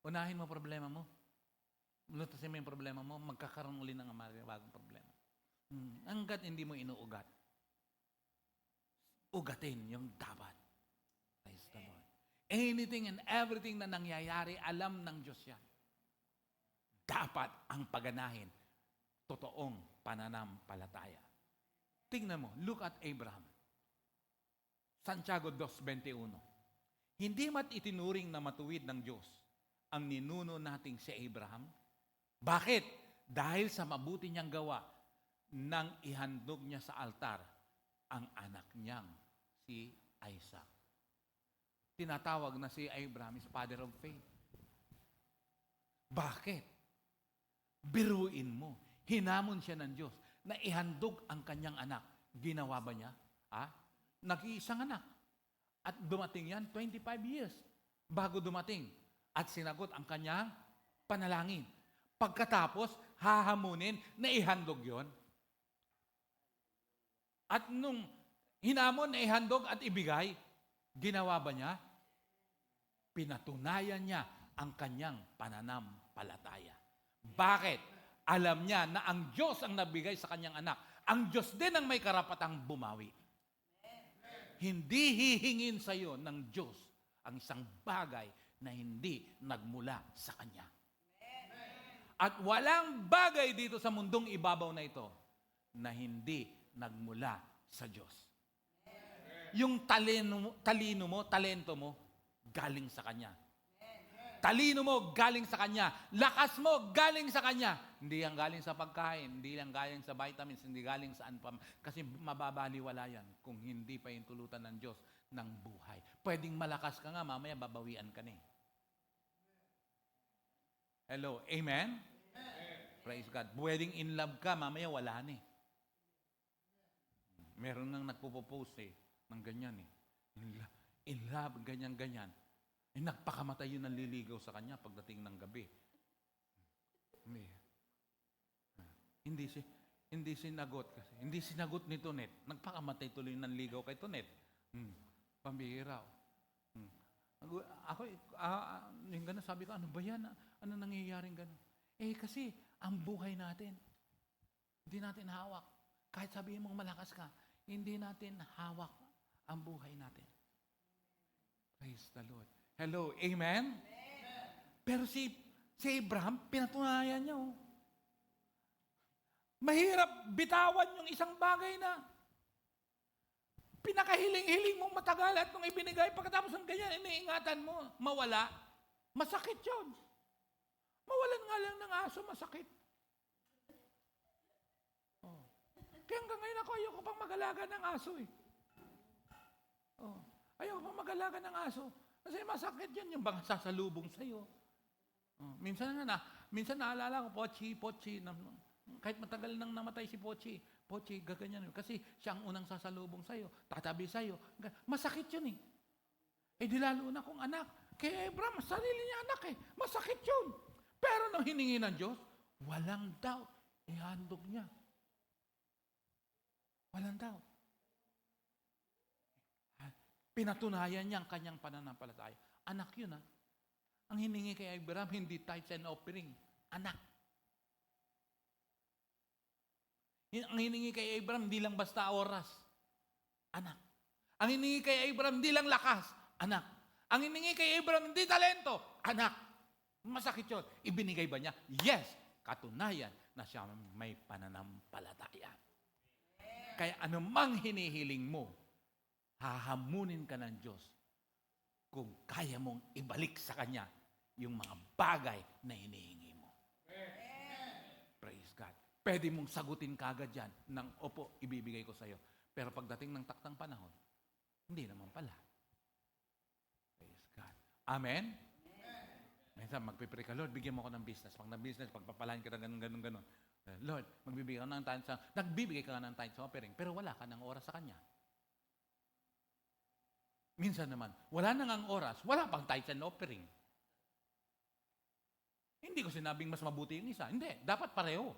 Unahin mo problema mo. Lutasin mo yung problema mo, magkakaroon uli ng bagong problema. Hanggat hindi mo inuugat, ugatin yung dapat. Praise the Lord. Anything and everything na nangyayari, alam ng Diyos yan. Dapat ang paganahin, totoong pananampalataya. Tingnan mo, look at Abraham. Santiago 2:21. Hindi mat itinuring na matuwid ng Diyos ang ninuno nating si Abraham? Bakit? Dahil sa mabuti niyang gawa nang ihandog niya sa altar ang anak niyang si Isaac. Tinatawag na si Abraham is father of faith. Bakit? Biruin mo. Hinamon siya ng Diyos na ihandog ang kanyang anak. Ginawa ba niya? Nag-iisang anak. At dumating yan, 25 years bago dumating. At sinagot ang kanyang panalangin. Pagkatapos, hahamunin na ihandog yon. At nung hinamon na ihandog at ibigay, ginawa ba niya? Pinatunayan niya ang kanyang pananampalataya. Bakit? Alam niya na ang Diyos ang nabigay sa kanyang anak. Ang Diyos din ang may karapatang bumawi. Hindi hihingin sa iyo ng Diyos ang isang bagay na hindi nagmula sa Kanya. At walang bagay dito sa mundong ibabaw na ito na hindi nagmula sa Diyos. Yung talento mo, galing sa Kanya. Talino mo, galing sa Kanya. Lakas mo, galing sa Kanya. Hindi yan galing sa pagkain, hindi yan galing sa vitamins, hindi galing saan pa. Kasi mababaliwala yan kung hindi pa yung tulutan ng Diyos ng buhay. Pwedeng malakas ka nga, mamaya babawian ka na eh. Hello, amen? Praise God. Pwedeng in love ka, mamaya wala na eh. Meron nang nagpo-post ng ganyan eh. In love, ganyan-ganyan. Nagpakamatay yun ng liligaw sa kanya pagdating ng gabi. Hindi sinagot kasi. Hindi sinagot ni Tonet. Nagpakamatay tuloy ng ligaw kay Tonet. Pambihira. Ako, yung gano'n, sabi ko, ano ba yan? Ano nangyayaring gano'n? Kasi, ang buhay natin, hindi natin hawak. Kahit sabihin mong malakas ka, hindi natin hawak ang buhay natin. Praise the Lord. Hello, amen? Pero si Abraham, pinatunayan niya. Mahirap bitawan yung isang bagay na pinakahiling-hiling mong matagal at nung ibinigay, pagkatapos ng ganyan, iniingatan mo, mawala. Masakit yun. Mawalan nga lang ng aso, masakit. Kaya hanggang ngayon ayoko pang mag-alaga ng aso eh. Ayoko pang mag-alaga ng aso. Kasi masakit yan yung bang sasalubong sa'yo. Minsan naalala ko, Pochi, kahit matagal nang namatay si Pochi, gaganyan yun. Kasi siya ang unang sasalubong sa'yo, tatabi sa'yo. Masakit yun eh. Eh di lalo na kung anak. Kay Abraham, sarili niya anak eh. Masakit yun. Pero nung hiningi ng Diyos, walang doubt. Ihandog niya. Walang doubt. Pinatunayan niya ang kanyang pananampalataya. Anak yun Ang hiningi kay Abraham, hindi tithes and offering. Anak. Ang hiningi kay Abraham, hindi lang basta oras. Anak. Ang hiningi kay Abraham, hindi lang lakas. Anak. Ang hiningi kay Abraham, hindi talento. Anak. Masakit yun. Ibinigay ba niya? Yes. Katunayan na siya may pananampalataya. Kaya anumang hinihiling mo, hahamunin ka ng Diyos kung kaya mong ibalik sa Kanya yung mga bagay na hinihingi mo. Praise God. Pwede mong sagutin kagad yan ng, opo, ibibigay ko sa iyo. Pero pagdating ng taktang panahon, hindi naman pala. Praise God. Amen? Minsan, magpipray ka, Lord, bigyan mo ako ng business. Pag na-business, pagpapalain ka na ganun. Lord, magbibigay ka ng tithes sa, nagbibigay ka ng tithes sa offering, pero wala ka ng oras sa Kanya. Minsan naman, wala nang ang oras, wala pang tithes and offering. Hindi ko sinabing mas mabuti yung isa. Hindi, dapat pareho.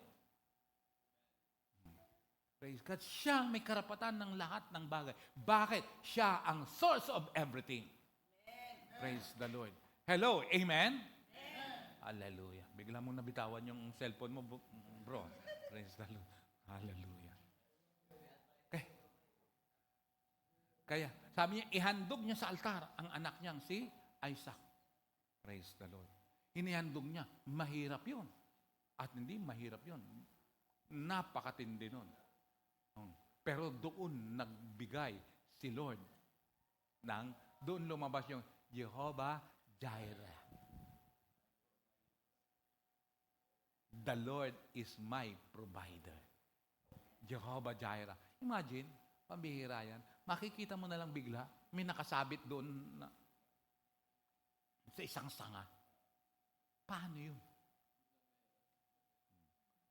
Praise God. Siya may karapatan ng lahat ng bagay. Bakit? Siya ang source of everything. Praise the Lord. Hello, amen? Hallelujah. Bigla mong nabitawan yung cellphone mo, bro. Praise the Lord. Hallelujah. Okay. Kaya, sabi niya, ihandog niya sa altar ang anak niyang si Isaac. Praise the Lord. Inihandog niya. Mahirap yun. At hindi mahirap yun. Napakatindi nun. Pero doon nagbigay si Lord doon lumabas yung Jehovah Jireh. The Lord is my provider. Jehovah Jireh. Imagine, pambihira yan. Makikita mo na lang bigla, may nakasabit doon sa isang sanga. Paano yun?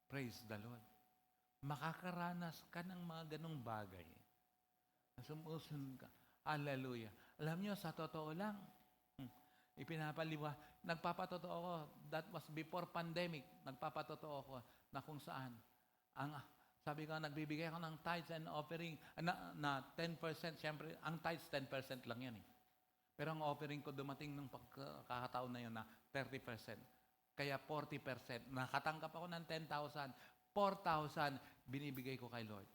Praise the Lord. Makakaranas ka ng mga ganong bagay. Sumusunod ka. Hallelujah. Alam niyo, sa totoo lang, nagpapatotoo ko, that was before pandemic, nagpapatotoo ko na kung saan, sabi ko, nagbibigay ako ng tithes and offering, na 10%, siyempre, ang tithes 10% lang yan eh. Pero ang offering ko dumating nung pagkakataon na yun na 30%. Kaya 40%. Nakatanggap ako ng 10,000. 4,000 binibigay ko kay Lord.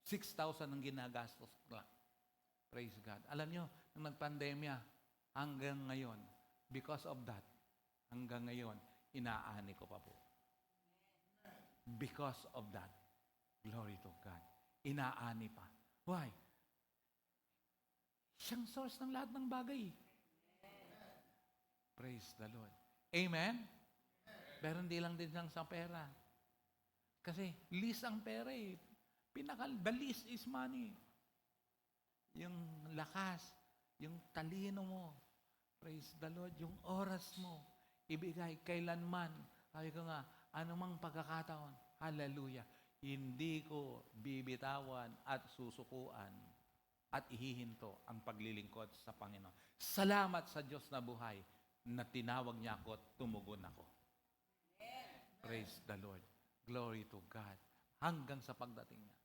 6,000 ang ginagastos ko lang. Praise God. Alam nyo, nung nagpandemya, hanggang ngayon, because of that, hanggang ngayon, inaani ko pa po. Because of that, glory to God. Inaani pa. Why? Siyang source ng lahat ng bagay. Praise the Lord. Amen? Pero hindi lang din lang sa pera. Kasi least ang pera eh. The least is money. Yung lakas, yung talino mo, praise the Lord, yung oras mo, ibigay kailanman. Sabi ko nga, anumang pagkakataon, hallelujah, hindi ko bibitawan at susukuan at ihihinto ang paglilingkod sa Panginoon. Salamat sa Diyos na buhay na tinawag niya ako at tumugon ako. Praise the Lord. Glory to God. Hanggang sa pagdating niya.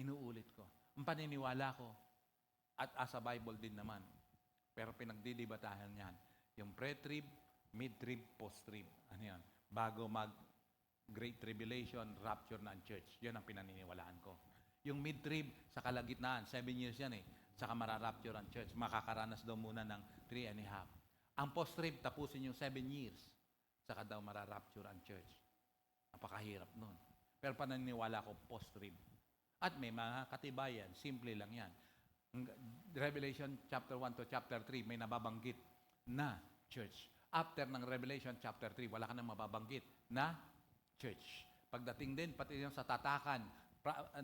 Inuulit ko. Ang paniniwala ko, at as a Bible din naman, pero pinagdidibatahan niyan, yung pre-trib, mid-trib, post-trib. Ano yan? Bago mag-Great Tribulation, rapture na ang church. Yan ang pinaniniwalaan ko. Yung mid-trib, sa kalagitnaan, 7 years yan eh, saka mararapture ang church. Makakaranas daw muna ng 3.5. Ang post-trib, tapusin yung 7 years, saka daw mararapture ang church. Napakahirap nun. Pero pananiwala ko, post-trib. At may mga katibayan, simple lang yan. Revelation chapter 1 to chapter 3, may nababanggit na church. After ng Revelation chapter 3, wala ka nang mababanggit na church. Pagdating din, pati yung sa tatakan,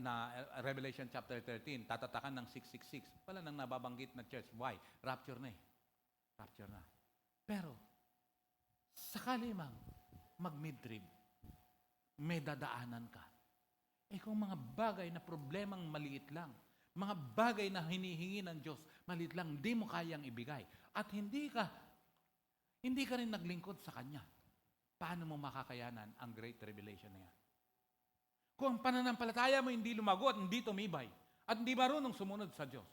na Revelation chapter 13, tatatakan ng 666, wala nang nababanggit na church. Why? Rapture na eh. Rapture na. Pero, sakali mang mag-mid-trib, may dadaanan ka. Eh kung mga bagay na problemang maliit lang, Mga bagay na hinihingi ng Diyos, maliit lang, hindi mo kayang ibigay. At hindi ka rin naglingkod sa Kanya. Paano mo makakayanan ang Great Tribulation na yan? Kung ang pananampalataya mo hindi lumago at hindi tumibay, at hindi marunong sumunod sa Diyos,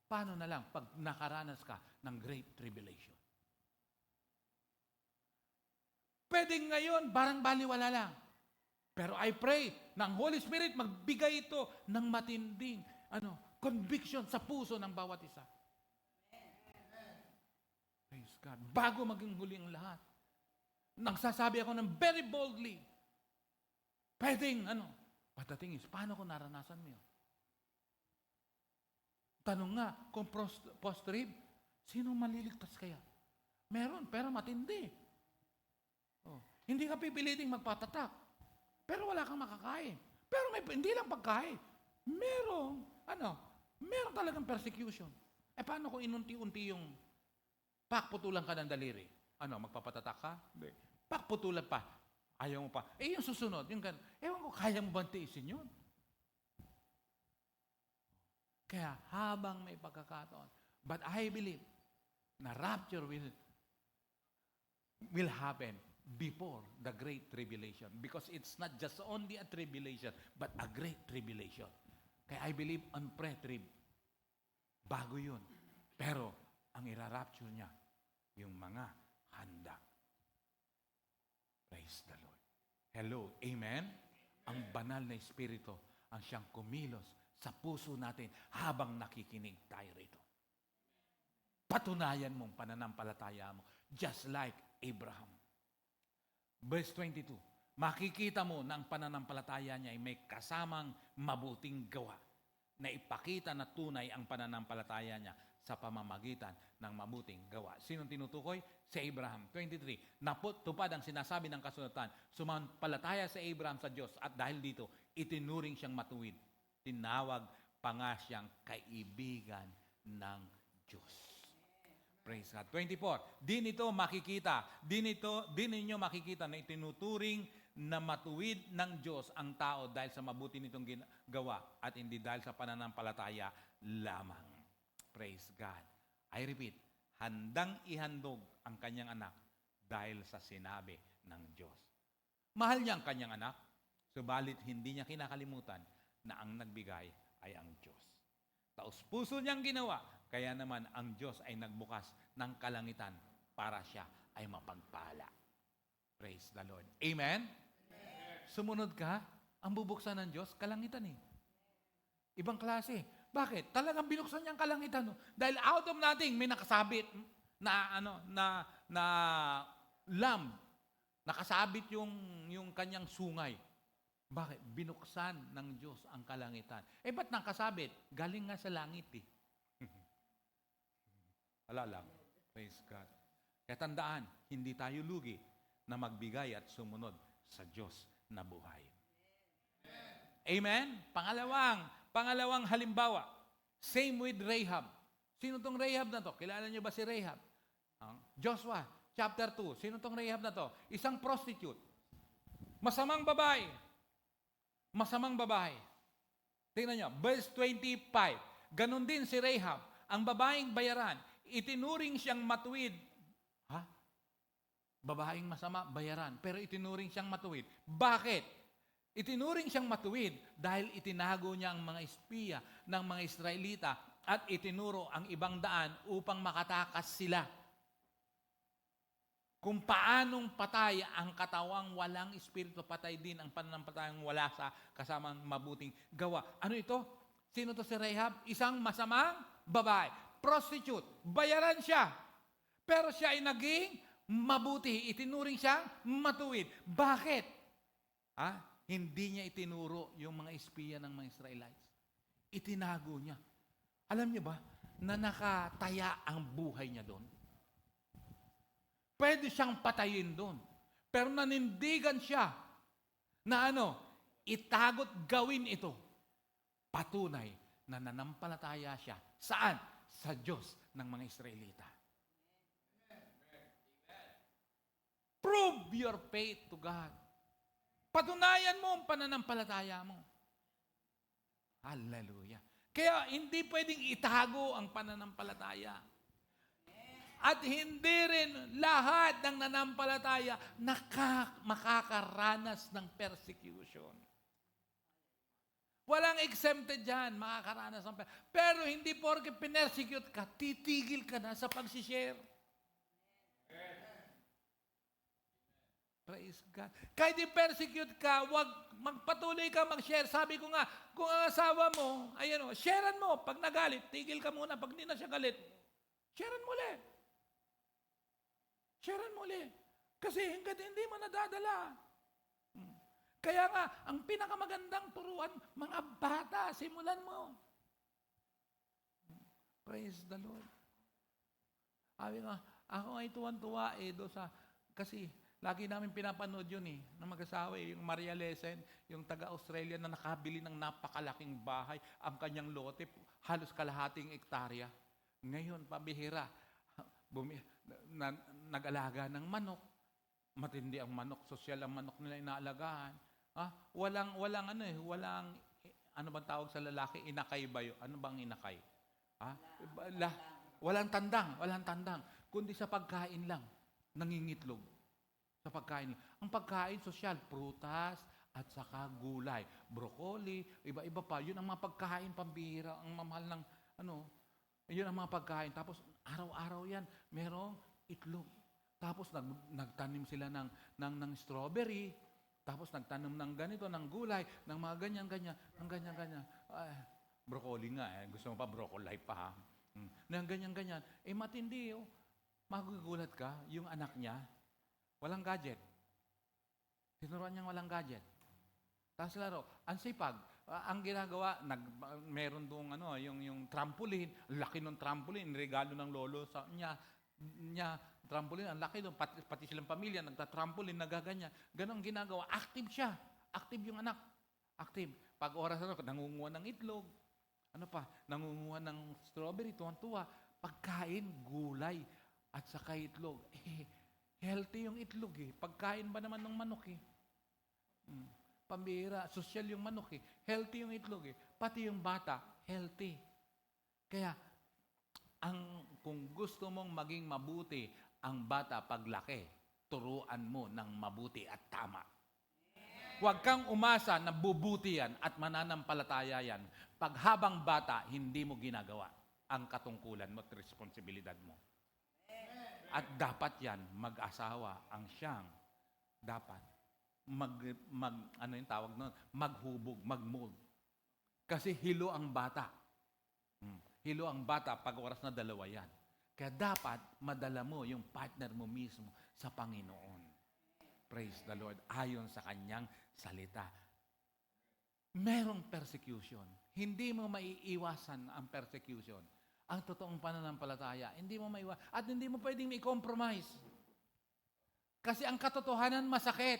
paano na lang pag nakaranas ka ng Great Tribulation? Pwedeng ngayon, barang baliwala lang. Pero I pray na ang Holy Spirit magbigay ito ng matinding conviction sa puso ng bawat isa. Praise God. Bago maging huli ang lahat, nagsasabi ako ng very boldly, pwedeng, but the thing is, paano ko naranasan mo yun? Tanong nga, kung post-trib, sino maliligtas kaya? Meron, pero matindi. Hindi ka pipiliting magpatatak, pero wala kang makakain. Pero hindi lang pagkain. Meron talagang persecution. Paano kung inunti-unti yung pakputulan ka ng daliri? Magpapatatak ka? Hindi. Pakputulan pa. Ayaw mo pa. Yung susunod, ewan ko, kaya mo ba tiisin yun? Kaya habang may pagkakataon, but I believe na rapture will happen before the Great Tribulation. Because it's not just only a tribulation, but a Great Tribulation. Kaya I believe on pre-trib. Bago yun. Pero, ang ira-rapture niya, yung mga handa. Praise the Lord. Hello, amen? Ang banal na Espiritu ang siyang kumilos sa puso natin habang nakikinig tayo rito. Patunayan mong pananampalataya mo, just like Abraham. Verse 22, makikita mo na ang pananampalataya niya ay may kasamang mabuting gawa na ipakita na tunay ang pananampalataya niya sa pamamagitan ng mabuting gawa. Sinong tinutukoy? Si Abraham. 23, naputupad ang sinasabi ng kasulatan, sumampalataya si Abraham sa Diyos at dahil dito, itinuring siyang matuwid. Tinawag pa nga siyang kaibigan ng Diyos. Praise God. 24, di ninyo makikita na itinuturing na matuwid ng Diyos ang tao dahil sa mabuti nitong gawa at hindi dahil sa pananampalataya lamang. Praise God. I repeat, handang ihandog ang kanyang anak dahil sa sinabi ng Diyos. Mahal niya ang kanyang anak, subalit hindi niya kinakalimutan na ang nagbigay ay ang Diyos. Taos-puso niyang ginawa, kaya naman ang Diyos ay nagbukas ng kalangitan para siya ay mapagpala. Praise the Lord. Amen? Sumunod ka, ang bubuksan ng Diyos, kalangitan eh. Ibang klase. Bakit? Talagang binuksan niya ang kalangitan. No? Dahil out of nothing, may nakasabit na lamb. Nakasabit yung kanyang sungay. Bakit? Binuksan ng Diyos ang kalangitan. Ba't nakasabit? Galing nga sa langit eh. Wala lang. Praise God. Kaya tandaan, hindi tayo lugi na magbigay at sumunod sa Diyos na buhay. Amen? Pangalawang halimbawa, same with Rahab. Sino tong Rahab na to? Kilala niyo ba si Rahab? Joshua, chapter 2. Sino tong Rahab na to? Isang prostitute. Masamang babae. Tingnan niyo, verse 25. Ganon din si Rahab, ang babaeng bayaran, itinuring siyang matuwid. Babaeng masama, bayaran. Pero itinuring siyang matuwid. Bakit? Itinuring siyang matuwid dahil itinago niya ang mga espiya ng mga Israelita at itinuro ang ibang daan upang makatakas sila. Kung paanong patay ang katawang walang espiritu, patay din ang pananampalatayang wala sa kasamang mabuting gawa. Ano ito? Sino to si Rahab? Isang masamang babae. Prostitute. Bayaran siya. Pero siya ay naging mabuti. Itinuring siyang matuwid. Bakit? Hindi niya itinuro yung mga espiya ng mga Israelites. Itinago niya. Alam niyo ba na nakataya ang buhay niya doon? Pwede siyang patayin doon. Pero nanindigan siya na itagot gawin ito. Patunay na nanampalataya siya. Saan? Sa Diyos ng mga Israelita. Prove your faith to God. Patunayan mo ang pananampalataya mo. Hallelujah. Kaya hindi pwedeng itago ang pananampalataya. At hindi rin lahat ng nanampalataya makakaranas ng persecution. Walang exempted dyan, makakaranas ng persecution. Pero hindi porke pinersecute ka, titigil ka na sa pagsishare. Praise God. Kahit i-persecute ka, wag magpatuloy ka mag-share. Sabi ko nga, kung ang asawa mo, ayan o, sharean mo. Pag nagalit, tigil ka muna. Pag hindi na siya galit, sharean mo ulit. Sharean mo ulit. Kasi hanggat hindi mo nadadala. Kaya nga, ang pinakamagandang turuan, mga bata, simulan mo. Praise the Lord. Sabi nga, ako ay tuwan-tuwa kasi lagi namin pinapanood yun na mag-asawa yung Maria Lesen, yung taga-Australia na nakabili ng napakalaking bahay, ang kanyang lote, halos kalahating ektarya. Ngayon, pabihira, nag-alaga ng manok, matindi ang manok, sosyal ang manok nila inaalagaan. Walang ano bang tawag sa lalaki? Inakay ba yun? Ano bang inakay? Walang tandang. Kundi sa pagkain lang, nangingitlog. Sa pagkain. Ang pagkain, sosyal, prutas, at saka gulay. Broccoli, iba-iba pa. Yun ang mga pagkain pambihira, ang mamahal ng, yun ang mga pagkain. Tapos, araw-araw yan, merong itlog. Tapos, nagtanim sila ng strawberry. Tapos, nagtanim ng ganito, ng gulay, ng mga ganyan-ganyan, ng ganyan-ganyan. Broccoli nga, gusto mo pa broccoli pa, ha? Ng ganyan-ganyan. Matindi, magugulat ka, yung anak niya, walang gadget. Tinuruan niyang walang gadget. Tapos laro, ang sipag. Ang ginagawa, meron doong yung trampoline, laki ng trampoline, regalo ng lolo sa niya, trampoline, ang laki doon, pati silang pamilya, nagtatrampoline, nagaganyan. Ganon ang ginagawa. Active siya. Active yung anak. Active. Pag oras nangunguha ng itlog, nangunguha ng strawberry, tuwan-tuwa. Pagkain, gulay, at saka itlog. Healthy yung itlog Pagkain ba naman ng manok Pambihira, sosyal yung manok Healthy yung itlog Pati yung bata, healthy. Kaya, kung gusto mong maging mabuti ang bata paglaki, turuan mo ng mabuti at tama. Huwag kang umasa na bubuti yan at mananampalataya yan. Pag habang bata, hindi mo ginagawa ang katungkulan mo at responsibilidad mo. At dapat yan, mag-asawa ang siyang dapat maghubog, mag-mold. Kasi hilo ang bata. Hilo ang bata pag oras na dalawa yan. Kaya dapat madala mo yung partner mo mismo sa Panginoon. Praise the Lord. Ayon sa kanyang salita. Merong persecution. Hindi mo maiiwasan ang persecution. Ang totoong pananampalataya, hindi mo maiwasan. At hindi mo pwedeng i-compromise. Kasi ang katotohanan masakit.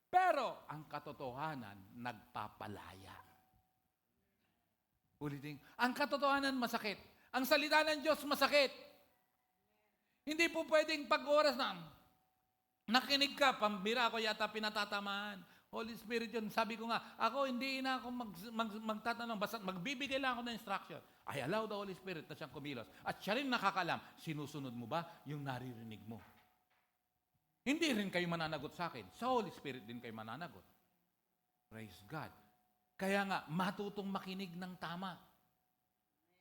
Pero ang katotohanan nagpapalaya. Ulitin, ang katotohanan masakit. Ang salita ng Diyos masakit. Hindi po pwedeng pag-oras na nakinig ka, pambira ko yata pinatatamaan. Holy Spirit yun. Sabi ko nga, ako hindi na ako magtatanong, basta magbibigay lang ako ng instruction. I allow the Holy Spirit na siyang kumilos. At siya rin nakakalam, sinusunod mo ba yung naririnig mo? Hindi rin kayo mananagot sa akin. Sa Holy Spirit din kayo mananagot. Praise God. Kaya nga, matutong makinig ng tama.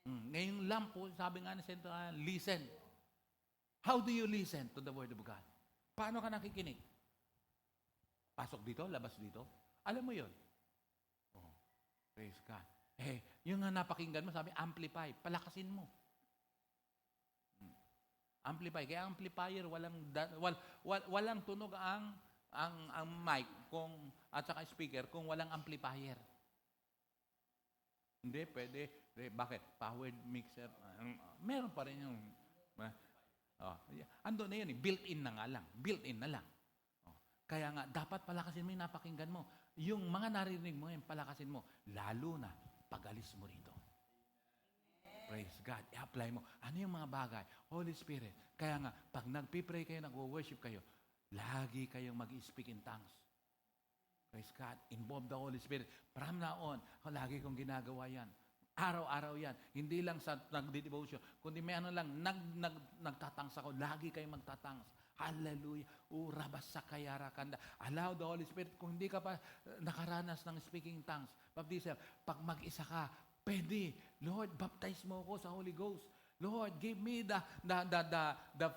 Ngayong lang po, sabi nga ni Saint listen. How do you listen to the Word of God? Paano ka nakikinig? Pasok dito, labas dito? Alam mo yun? Oh, praise God. Yung nga napakinggan mo, sabi, amplify. Palakasin mo. Amplify. Kaya amplifier, walang tunog ang mic at saka speaker kung walang amplifier. Hindi, pwede. Bakit? Powered mixer. Meron pa rin yung... ando na yun built-in na nga lang. Built-in na lang. Kaya nga, dapat palakasin mo yung napakinggan mo. Yung mga naririnig mo ngayon, palakasin mo. Lalo na, pag-alis mo rito. Praise God. I-apply mo. Ano yung mga bagay? Holy Spirit. Kaya nga, pag nag-pray kayo, nag-worship kayo, lagi kayong mag-speak in tongues. Praise God. Involve the Holy Spirit. From now on, lagi kong ginagawa yan. Araw-araw yan. Hindi lang sa nagdi-devotion, kundi may ano lang, nagtatangs ako. Lagi kayo magtatangs. Hallelujah. Urabas sa kayara kanda. Allow the Holy Spirit. Kung hindi ka pa nakaranas ng speaking tongues, baptism, pag mag-isa ka, pwede. Lord, baptize mo ako sa Holy Ghost. Lord, give me the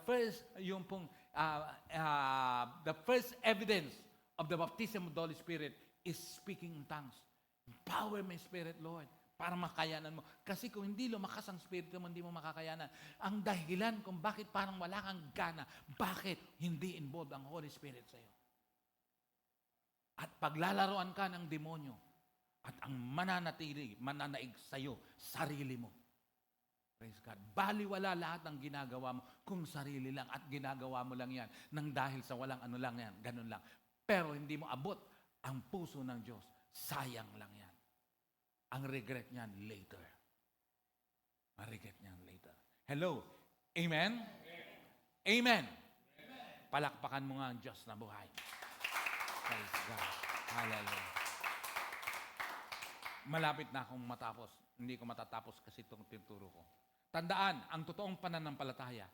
first, yung pong, the first evidence of the baptism of the Holy Spirit is speaking in tongues. Empower my spirit, Lord, para makayanan mo. Kasi kung hindi lumakas ang spirito mo, hindi mo makakayanan. Ang dahilan kung bakit parang wala kang gana, bakit hindi involved ang Holy Spirit sa iyo. At paglalaroan ka ng demonyo, at ang mananaig sa iyo, sarili mo. Praise God. Baliwala lahat ng ginagawa mo kung sarili lang at ginagawa mo lang yan nang dahil sa walang ano lang yan, ganun lang. Pero hindi mo abot ang puso ng Diyos. Sayang lang yan. Ang regret niyan later. Ang regret niyan later. Hello? Amen? Amen. Palakpakan mo nga ang Diyos na buhay. Praise God. Hallelujah. Malapit na akong matapos. Hindi ko matatapos kasi itong tinuturo ko. Tandaan, ang totoong pananampalataya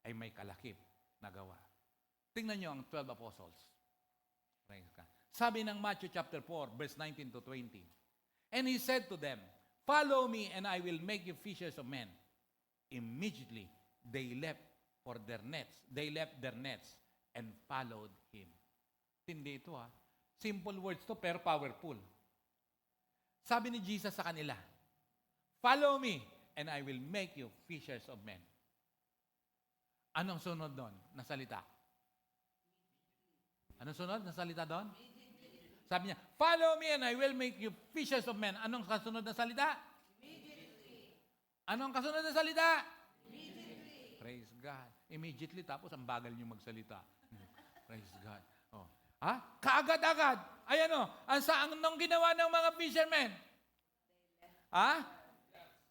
ay may kalakip na gawa. Tingnan niyo ang 12 apostles. Praise God. Sabi ng Matthew chapter 4, verse 19 to 20. And he said to them, "Follow me and I will make you fishers of men." Immediately, they left their nets and followed him. Hindi ito Simple words to pero powerful. Sabi ni Jesus sa kanila, "Follow me and I will make you fishers of men." Anong sunod doon na salita? Anong sunod na salita doon? Sabi niya, "Follow me and I will make you fishers of men." Anong kasunod na salita? Immediately. Anong kasunod na salita? Immediately. Praise God. Immediately, tapos ang bagal niyo magsalita. Praise God. Oh. Kaagad-agad. Ayan anong ginawa ng mga fishermen?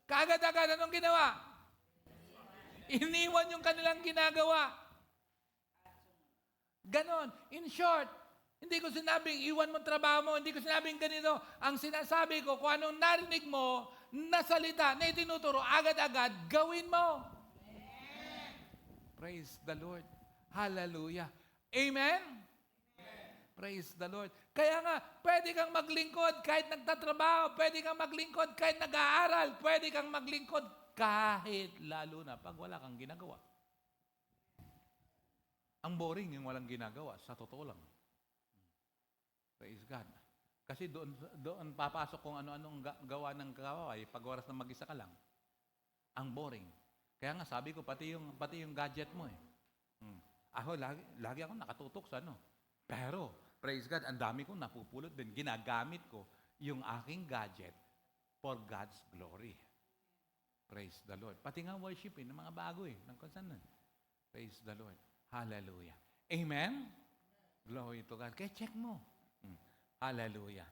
Kaagad-agad, anong ginawa? Iniwan yung kanilang ginagawa. Ganon. In short, hindi ko sinabing iwan mo trabaho mo, hindi ko sinabing ganito. Ang sinasabi ko, kung anong narinig mo, na salita, na itinuturo, agad-agad, gawin mo. Amen. Praise the Lord. Hallelujah. Amen? Amen? Praise the Lord. Kaya nga, pwede kang maglingkod kahit nagtatrabaho, pwede kang maglingkod kahit nag-aaral, pwede kang maglingkod kahit lalo na pag wala kang ginagawa. Ang boring yung walang ginagawa, sa totoo lang. Praise God. Kasi doon papasok kung ano-anong gawa ng kaway pag oras na mag-isa ka lang. Ang boring. Kaya nga sabi ko, pati yung gadget mo Ako, lagi ako nakatutok sa Pero, praise God, ang dami kong napupulot din. Ginagamit ko yung aking gadget for God's glory. Praise the Lord. Pati nga worship ng mga bago ng konsan Praise the Lord. Hallelujah. Amen? Glory to God. Kaya check mo. Hallelujah.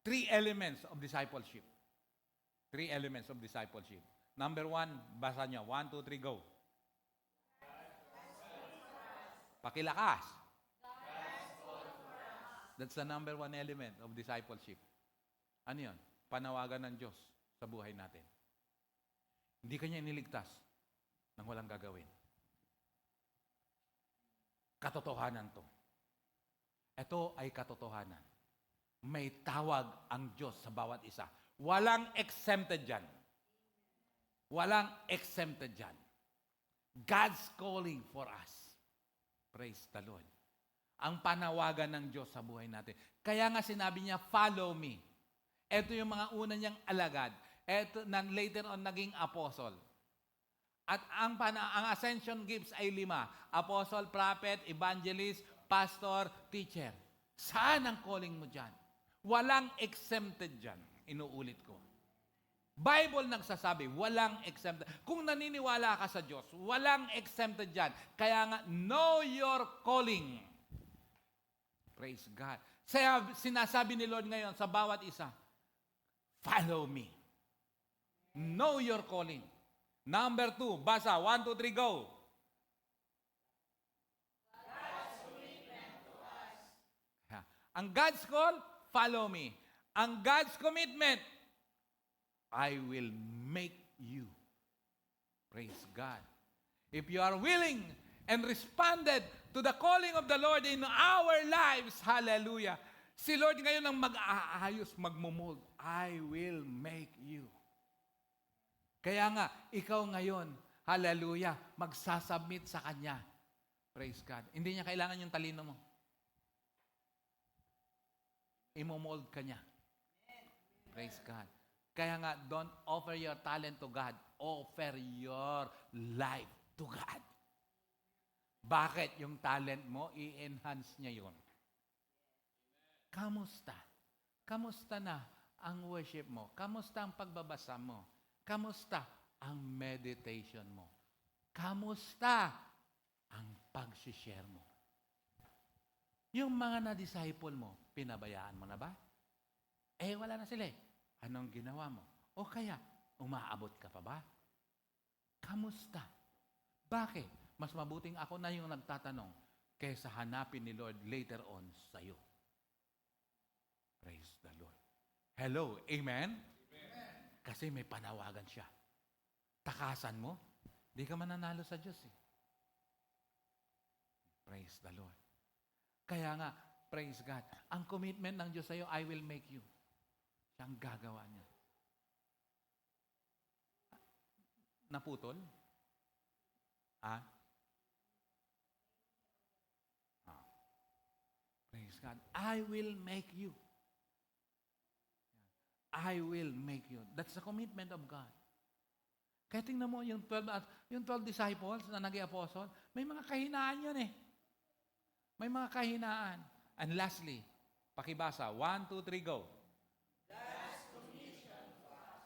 3 elements of discipleship. 3 elements of discipleship. Number 1, basa nyo. 1, 2, 3, go. Pakilakas. That's the number 1 element of discipleship. Ano yun? Panawagan ng Diyos sa buhay natin. Hindi kanya iniligtas nang walang gagawin. Katotohanan to. Ito ay katotohanan. May tawag ang Diyos sa bawat isa. Walang exempted dyan. Walang exempted dyan. God's calling for us. Praise the Lord. Ang panawagan ng Diyos sa buhay natin. Kaya nga sinabi niya, "Follow me." Ito yung mga una niyang alagad. Ito, later on, naging apostle. At ang ascension gifts ay 5. Apostle, prophet, evangelist, pastor, teacher. Saan ang calling mo dyan? Walang exempted dyan. Inuulit ko. Bible nagsasabi, walang exempted. Kung naniniwala ka sa Diyos, walang exempted dyan. Kaya nga, know your calling. Praise God. Sinasabi ni Lord ngayon sa bawat isa, follow me. Know your calling. Number 2, basa. 1, 2, 3, go. Ang God's call, follow me. Ang God's commitment, I will make you. Praise God. If you are willing and responded to the calling of the Lord in our lives, hallelujah. Si Lord ngayon ang mag-aayos, magmumold. I will make you. Kaya nga, ikaw ngayon, hallelujah, magsasubmit sa Kanya. Praise God. Hindi niya kailangan yung talino mo. Imomold ka niya. Praise God. Kaya nga, don't offer your talent to God. Offer your life to God. Bakit? Yung talent mo, i-enhance niya yun. Kamusta? Kamusta na ang worship mo? Kamusta ang pagbabasa mo? Kamusta ang meditation mo? Kamusta ang pag-share mo? Yung mga na-disciple mo, pinabayaan mo na ba? Wala na sila. Anong ginawa mo? O kaya, umaabot ka pa ba? Kamusta? Bakit? Mas mabuting ako na yung nagtatanong kaysa hanapin ni Lord later on sa'yo. Praise the Lord. Hello, amen? Amen. Kasi may panawagan siya. Takasan mo, di ka mananalo sa Diyos eh. Praise the Lord. Kaya nga, praise God, ang commitment ng Diyos sa'yo, I will make you. Siya ang gagawa niya. Naputol? Praise God. I will make you. I will make you. That's the commitment of God. Kaya tingnan mo yung 12 disciples na naging apostle, may mga kahinaan yun eh. May mga kahinaan. And lastly, pakibasa. 1, 2, 3, go.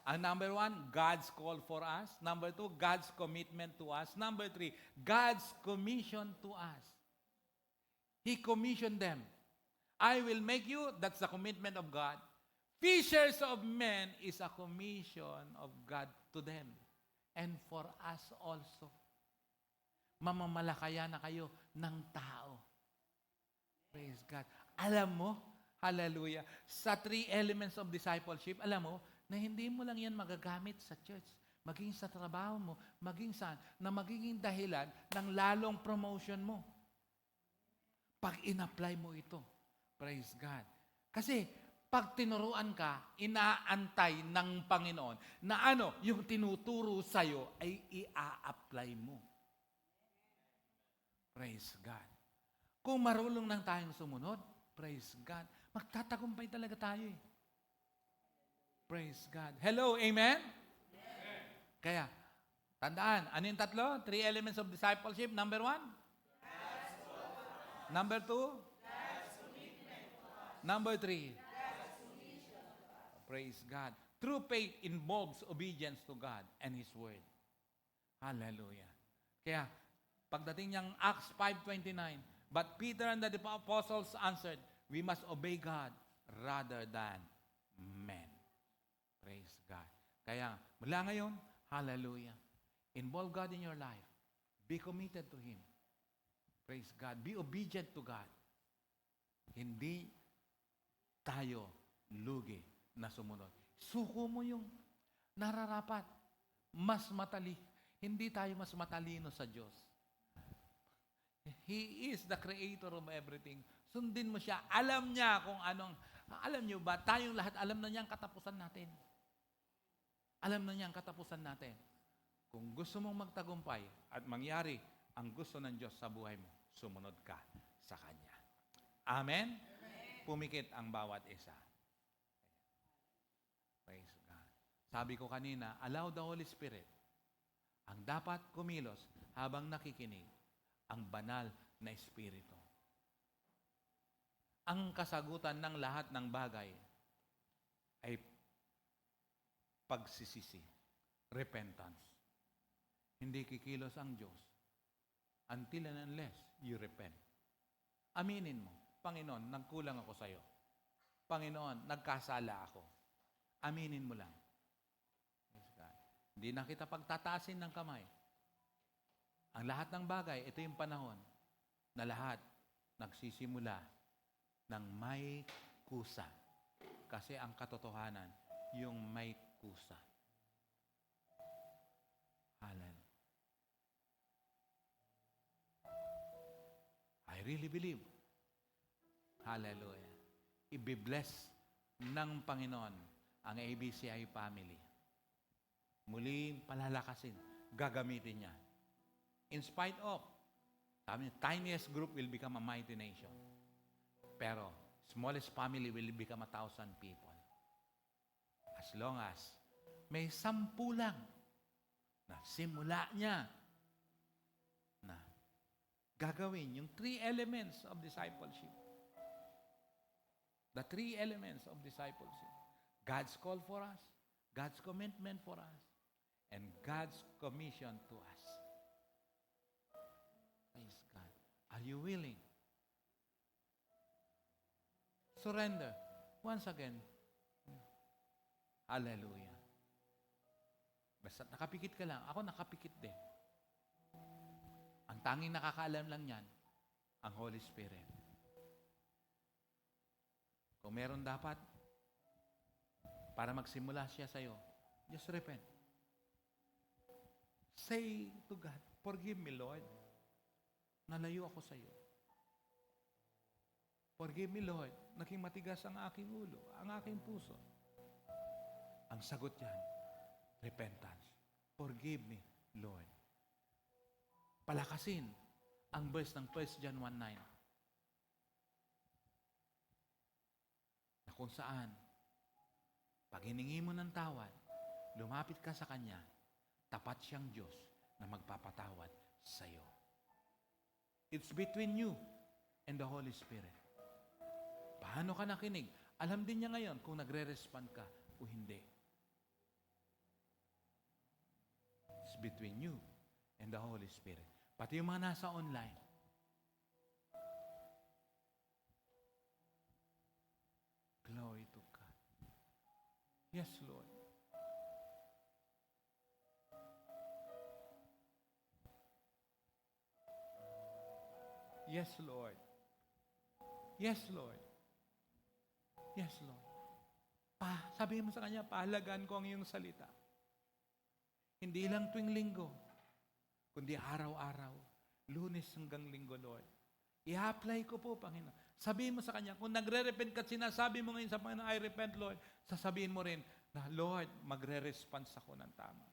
Ang number 1, God's call for us. Number 2, God's commitment to us. Number 3, God's commission to us. He commissioned them. I will make you, that's the commitment of God. Fishers of men is a commission of God to them. And for us also. Mamamalakaya na kayo ng tao. Praise God. Alam mo, hallelujah, sa 3 elements of discipleship, alam mo, na hindi mo lang yan magagamit sa church, maging sa trabaho mo, maging saan, na magiging dahilan ng lalong promotion mo. Pag in-apply mo ito, praise God. Kasi, pag tinuruan ka, inaantay ng Panginoon na yung tinuturo sa'yo ay ia-apply mo. Praise God. Kung marunong lang tayong sumunod, praise God, magtatagumpay talaga tayo eh. Praise God. Hello, amen? Amen. Kaya, tandaan, ano yung 3? 3 elements of discipleship. Number 1? Number 2? Number 3? Praise God. True faith involves obedience to God and His Word. Hallelujah. Kaya, pagdating niyang Acts 5:29, but Peter and the apostles answered, we must obey God rather than men. Praise God. Kaya, mula ngayon, hallelujah. Involve God in your life. Be committed to Him. Praise God. Be obedient to God. Hindi tayo lugi na sumunod. Suko mo yung nararapat. Hindi tayo mas matalino sa Diyos. He is the creator of everything. Sundin mo siya. Alam niya kung alam niyo ba, tayong lahat, alam na niya ang katapusan natin. Alam na niya ang katapusan natin. Kung gusto mong magtagumpay at mangyari ang gusto ng Diyos sa buhay mo, sumunod ka sa Kanya. Amen? Amen. Pumikit ang bawat isa. Praise God. Sabi ko kanina, allow the Holy Spirit ang dapat kumilos habang nakikinig ang banal na Espiritu. Ang kasagutan ng lahat ng bagay ay pagsisisi, repentance. Hindi kikilos ang Diyos until and unless you repent. Aminin mo, Panginoon, nagkulang ako sa iyo. Panginoon, nagkasala ako. Aminin mo lang. Hindi na kita pagtataasin ng kamay. Ang lahat ng bagay, ito yung panahon na lahat nagsisimula ng may kusa. Kasi ang katotohanan, yung may kusa. Hallelujah. I really believe. Hallelujah. Ibi-bless ng Panginoon ang ABCI family. Muling palalakasin, gagamitin niya. In spite of, sabi niya, tiniest group will become a mighty nation. Pero, smallest family will become 1,000 people. As long as may 10 lang na simula niya na gagawin yung 3 elements of discipleship. The 3 elements of discipleship. God's call for us, God's commitment for us, and God's commission to us. Praise God. Are you willing? Surrender. Once again. Hallelujah. Basta nakapikit ka lang. Ako nakapikit din. Ang tanging nakakaalam lang yan, ang Holy Spirit. Kung meron dapat, para magsimula siya sa'yo, just repent. Say to God, forgive me, Lord. Nalayo ako sa'yo. Forgive me, Lord. Naging matigas ang aking ulo, ang aking puso. Ang sagot yan, repentance. Forgive me, Lord. Palakasin ang verse ng 1 John 1:9 na kung saan pag hiningi mo ng tawad, lumapit ka sa Kanya, tapat siyang Diyos na magpapatawad sa iyo. It's between you and the Holy Spirit. Paano ka nakinig? Alam din niya ngayon kung nagre-respond ka o hindi. It's between you and the Holy Spirit. Pati yung mga nasa online. Glory to God. Yes, Lord. Yes, Lord. Yes, Lord. Yes, Lord. Sabihin mo sa Kanya, pahalagaan ko ang iyong salita. Hindi lang tuwing linggo, kundi araw-araw, Lunes hanggang linggo, Lord. I-apply ko po, Panginoon. Sabihin mo sa Kanya, kung nagre-repent ka at sinasabi mo ngayon sa Panginoon, I repent, Lord, sasabihin mo rin na, Lord, magre-response ako ng tama.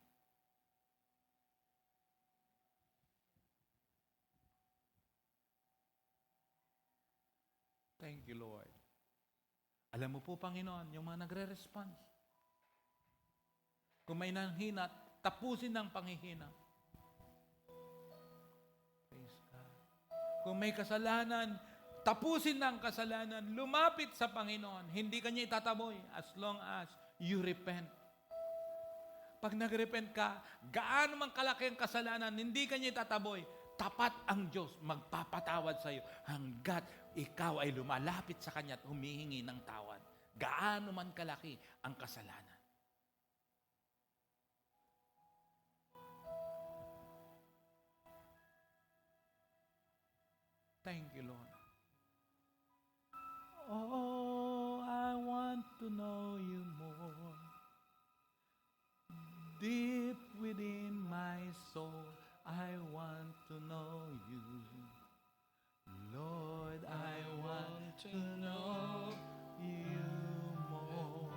Thank you, Lord. Alam mo po, Panginoon, yung mga nagre-response. Kung may nanghina, tapusin ang panghihina. Praise God. Kung may kasalanan, tapusin ang kasalanan. Lumapit sa Panginoon. Hindi kanya itataboy as long as you repent. Pag nag-repent ka, gaano man kalaki ang kasalanan, hindi kanya itataboy. Tapat ang Diyos, magpapatawad sa iyo hanggat ikaw ay lumalapit sa Kanya at humihingi ng tawad. Gaano man kalaki ang kasalanan. Thank you, Lord. Oh, I want to know you more. Deep within my soul, I want to know you. Lord, I want to know you more.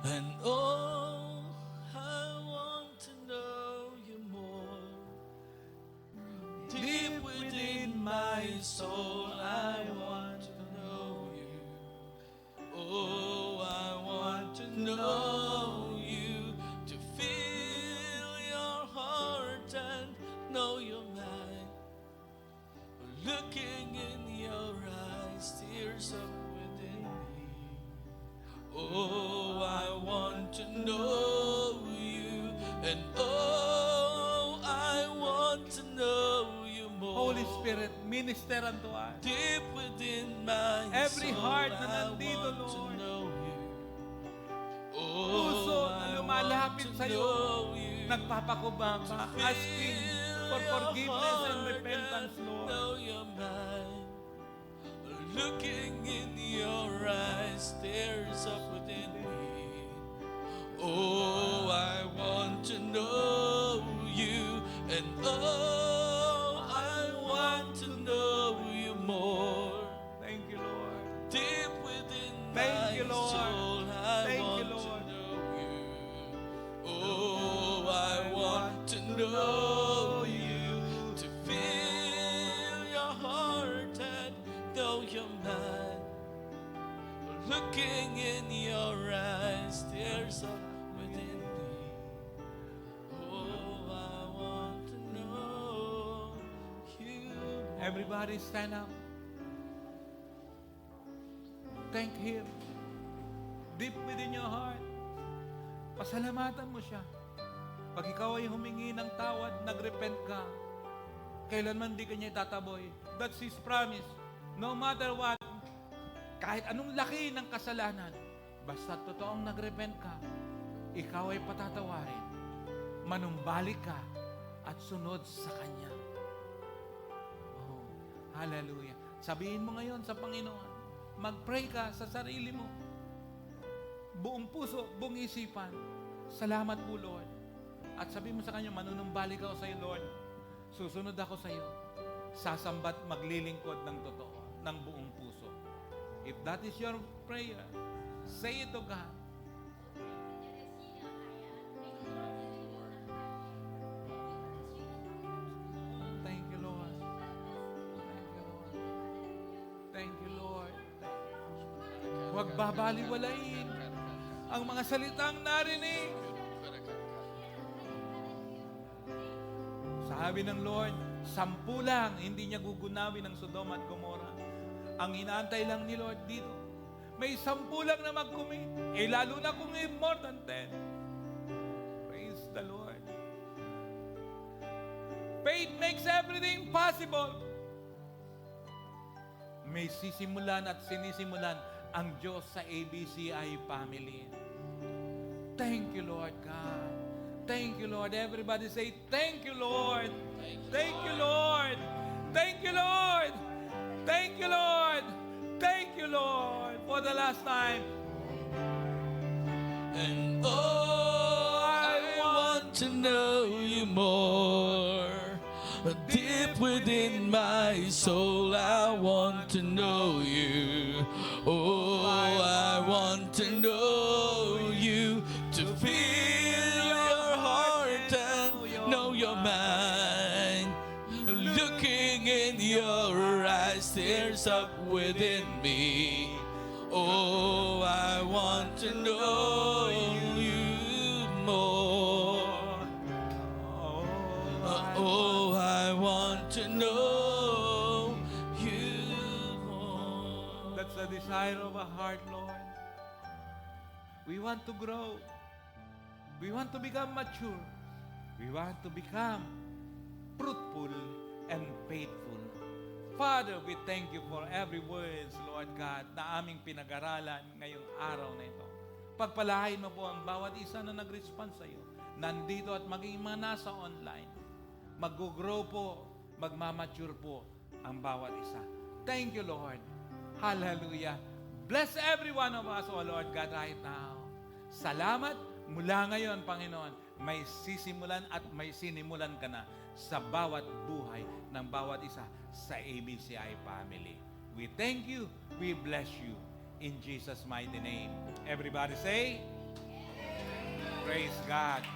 And oh, I want to know you more. Deep within my soul, I want to know you. Oh, I want to know you, to feel your heart and know your mind. Looking in your eyes, tears up within me. Oh, I want to know you, and oh, I want to know you more. Holy Spirit, minister unto us. Deep within my Every soul, heart na I nandito, want to Lord. know you. Puso Oh, na I lumalapit want to sa iyo, know you, nagpapakubamba, to asking, feel for your forgiveness and heart repentance, and Lord. know your mind. Looking in your eyes, there's up within me. Oh, I want to know you, and oh, I want to know you more. Thank you, Lord. Deep within Thank my you, Lord. soul, I Thank you, want Lord. to know you. Oh, I want to know you, to feel your heart and know your mind. Looking in your eyes, there's up within me. Oh, I want to know you. Everybody stand up. Thank Him. Deep within your heart. Pasalamatan mo siya. Pag ikaw ay humingi ng tawad, nagrepent ka, kailanman di kanya itataboy. That's His promise. No matter what, kahit anong laki ng kasalanan, basta totoong nagrepent ka, ikaw ay patatawarin. Manumbalik ka at sunod sa Kanya. Oh, hallelujah. Sabihin mo ngayon sa Panginoon, mag-pray ka sa sarili mo. Buong puso, buong isipan. Salamat po, Lord. At sabihin mo sa Kanya, manunumbalik ako sa iyo, Lord. Susunod ako sa iyo. Sasambat maglilingkod ng totoo, ng buong puso. If that is your prayer, say it to God. Thank you, Lord. Thank you, Lord. Thank you, Lord. Huwag babaliwalain ang mga salitang narinig. Sabi ng Lord, 10 lang, hindi niya gugunawin ang Sodom at Gomorrah. Ang inaantay lang ni Lord dito, may 10 lang na mag-commit. Lalo na kung more than 10. Praise the Lord. Faith makes everything possible. May sisimulan at sinisimulan ang Diyos sa ABCI family. Thank you, Lord God. Thank you, Lord. Everybody say, thank you, Lord. Thank you, Lord. Thank you, Lord. Thank you, Lord. Thank you, Lord. For the last time. And oh, I want to know you more. Deep within my soul, I want to know you. Oh, I want to know you, to feel your heart and know your mind. Looking in your eyes, there's up within me. Oh, I want to know you more. Oh, I want to know you more. That's the desire of our heart, Lord. We want to grow. We want to become mature. We want to become fruitful and faithful. Father, we thank you for every words, Lord God, na aming pinag-aralan ngayong araw na ito. Pagpalain mo po ang bawat isa na nag-respond sa iyo, nandito at maging mga nasa online. Mag-grow po, magmamature po ang bawat isa. Thank you, Lord. Hallelujah. Bless every one of us, O Lord God, right now. Salamat mula ngayon, Panginoon. May sisimulan at may sinimulan ka na sa bawat buhay ng bawat isa sa ABCI family. We thank you. We bless you. In Jesus' mighty name. Everybody say, praise God.